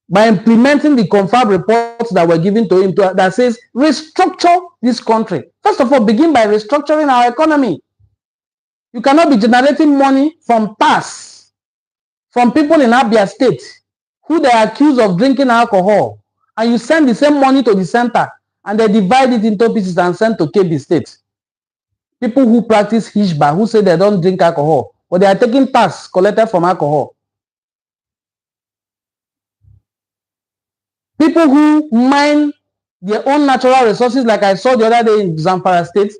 by implementing the confirmed reports that were given to him that says restructure this country. First of all, begin by restructuring our economy. You cannot be generating money from tax from people in Abia State who they are accused of drinking alcohol, and you send the same money to the center and they divide it into pieces and send to Kebbi State. People who practice Hishba, who say they don't drink alcohol, but they are taking tax collected from alcohol. People who mine their own natural resources, like I saw the other day in Zamfara State,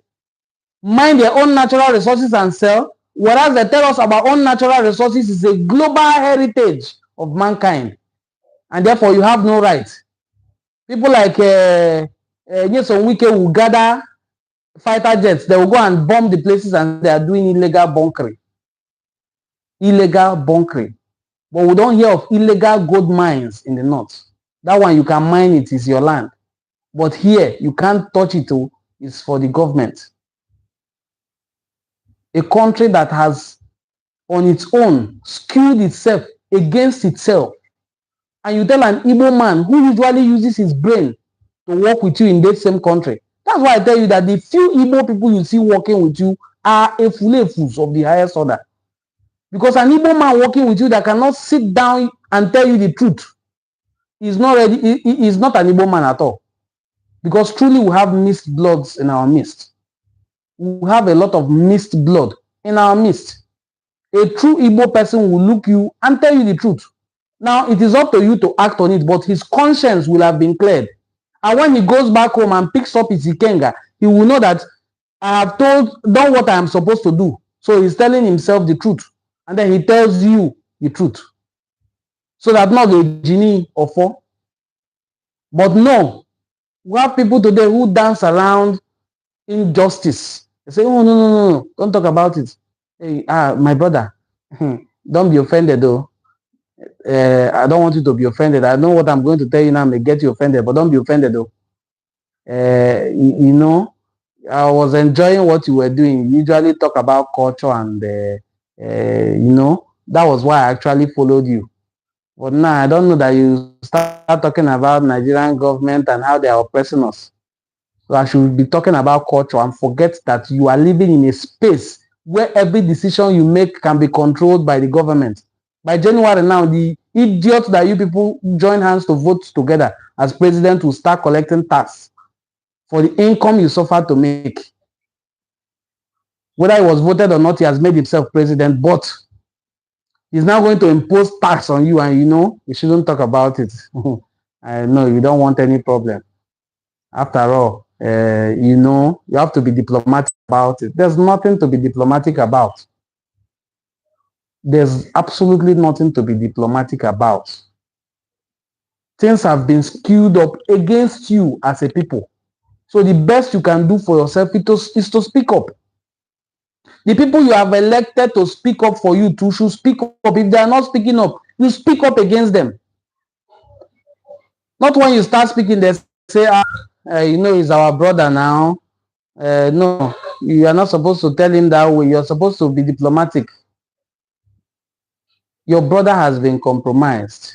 mine their own natural resources and sell, whereas they tell us our own natural resources is a global heritage of mankind, and therefore you have no right. People like Nyesom Wike will gather fighter jets, they will go and bomb the places and they are doing illegal bunkering. Illegal bunkering. But we don't hear of illegal gold mines in the north. That one you can mine it, is your land. But here, you can't touch it, it's for the government. A country that has, on its own, skewed itself against itself. And you tell an Igbo man who usually uses his brain to work with you in that same country. That's why I tell you that the few Igbo people you see working with you are efulefus of the highest order. Because an Igbo man working with you that cannot sit down and tell you the truth is not ready. He is not an Igbo man at all. Because truly we have mixed bloods in our midst. We have a lot of mixed blood in our midst. A true Igbo person will look you and tell you the truth. Now, it is up to you to act on it, but his conscience will have been cleared. And when he goes back home and picks up his Ikenga, he will know that I have done what I am supposed to do. So he's telling himself the truth. And then he tells you the truth. So that not a genie or four. But no, we have people today who dance around injustice. They say, oh, no, don't talk about it. Hey, my brother, don't be offended though. I don't want you to be offended. I know what I'm going to tell you now may get you offended, but don't be offended though. You know, I was enjoying what you were doing. You usually talk about culture and, you know, that was why I actually followed you. But now I don't know that you start talking about Nigerian government and how they are oppressing us. So I should be talking about culture and forget that you are living in a space where every decision you make can be controlled by the government. By January now, the idiots that you people join hands to vote together as president will start collecting tax for the income you suffer to make. Whether he was voted or not, he has made himself president, but he's now going to impose tax on you, and you know, you shouldn't talk about it. I know you don't want any problem. After all, you know, you have to be diplomatic about it. There's nothing to be diplomatic about. There's absolutely nothing to be diplomatic about. Things have been skewed up against you as a people. So the best you can do for yourself is to speak up. The people you have elected to speak up for you too should speak up. If they are not speaking up, you speak up against them. Not when you start speaking, they say, you know, he's our brother now. No, you are not supposed to tell him that way. You're supposed to be diplomatic. Your brother has been compromised.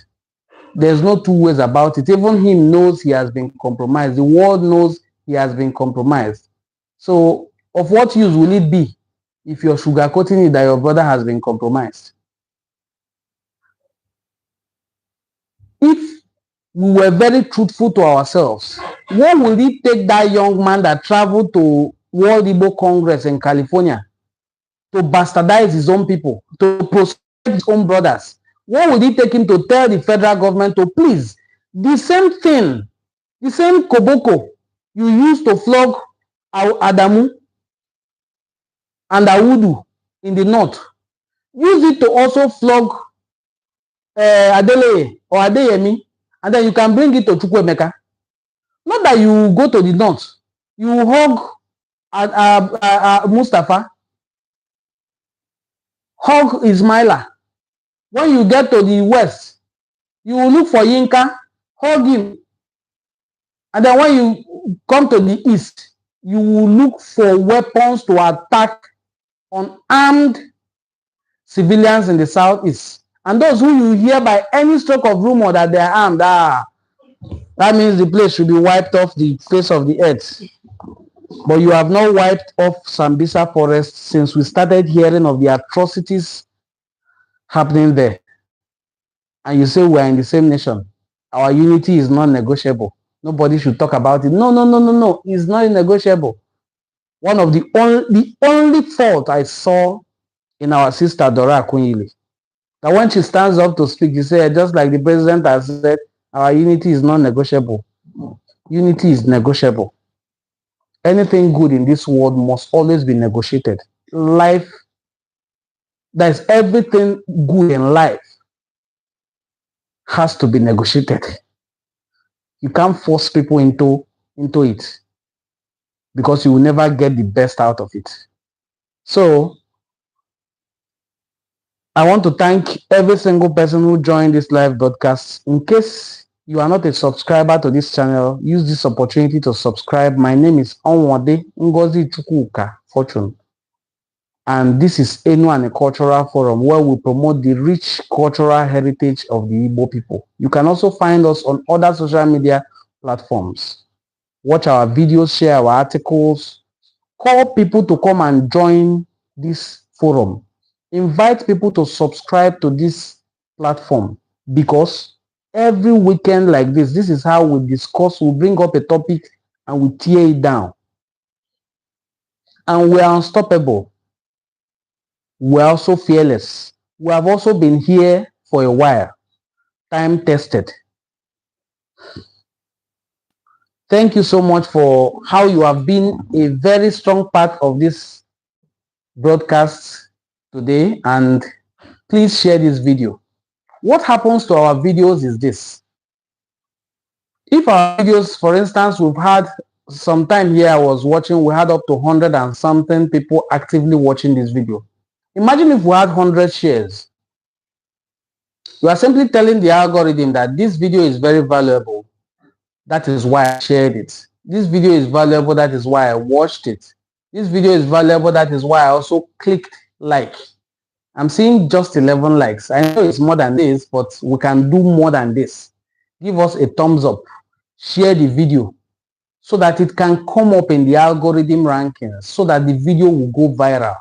There's no two ways about it. Even him knows he has been compromised. The world knows he has been compromised. So of what use will it be if you're sugarcoating it that your brother has been compromised? If we were very truthful to ourselves, what will it take that young man that traveled to World Igbo Congress in California to bastardize his own people, to prosecute his own brothers? What would it take him to tell the federal government to please, the same thing, the same koboko you used to flog Adamu and Awudu in the north, use it to also flog Adeleye or Adeyemi, and then you can bring it to Chukwuemeka. Not that you go to the north, you hug Mustafa, hug Ismaila. When you get to the west, you will look for Yinka, hug him. And then when you come to the east, you will look for weapons to attack unarmed civilians in the southeast. And those who you hear by any stroke of rumor that they are armed, that means the place should be wiped off the face of the earth. But you have not wiped off Sambisa Forest since we started hearing of the atrocities happening there. And you say we are in the same nation. Our unity is not negotiable. Nobody should talk about it. No. It's not negotiable. One of the only fault I saw in our sister Dora Akunyili, that when she stands up to speak, you say, just like the president has said, our unity is not negotiable. Unity is negotiable. anything good in this world must always be negotiated. Life, there's everything good in life has to be negotiated. You can't force people into it because you will never get the best out of it. So I want to thank every single person who joined this live broadcast. In case you are not a subscriber to this channel, use this opportunity to subscribe. My name is Onwade Ngozi Chukwuka Fortune, and this is Enuani Cultural Forum, where we promote the rich cultural heritage of the Igbo people. You can also find us on other social media platforms. Watch our videos, share our articles, call people to come and join this forum. Invite people to subscribe to this platform, because every weekend like this is how we discuss, we bring up a topic and we tear it down. And we are unstoppable. We're also fearless. We have also been here for a while, time tested. Thank you so much for how you have been a very strong part of this broadcast today, and please share this video. What happens to our videos is this. If our videos, for instance, we've had some time here, I was watching, we had up to 100 and something people actively watching this video. Imagine if we had 100 shares. You are simply telling the algorithm that this video is very valuable. That is why I shared it. This video is valuable. That is why I watched it. This video is valuable. That is why I also clicked like. I'm seeing just 11 likes. I know it's more than this, but we can do more than this. Give us a thumbs up. Share the video so that it can come up in the algorithm rankings, so that the video will go viral.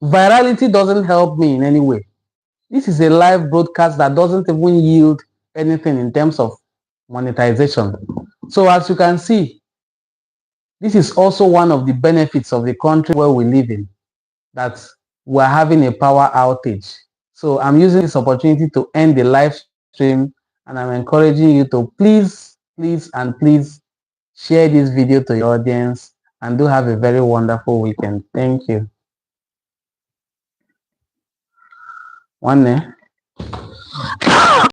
Virality doesn't help me in any way. This is a live broadcast that doesn't even yield anything in terms of monetization. So as you can see, this is also one of the benefits of the country where we live in, that we're having a power outage. So I'm using this opportunity to end the live stream, and I'm encouraging you to please share this video to your audience, and do have a very wonderful weekend. Thank you. One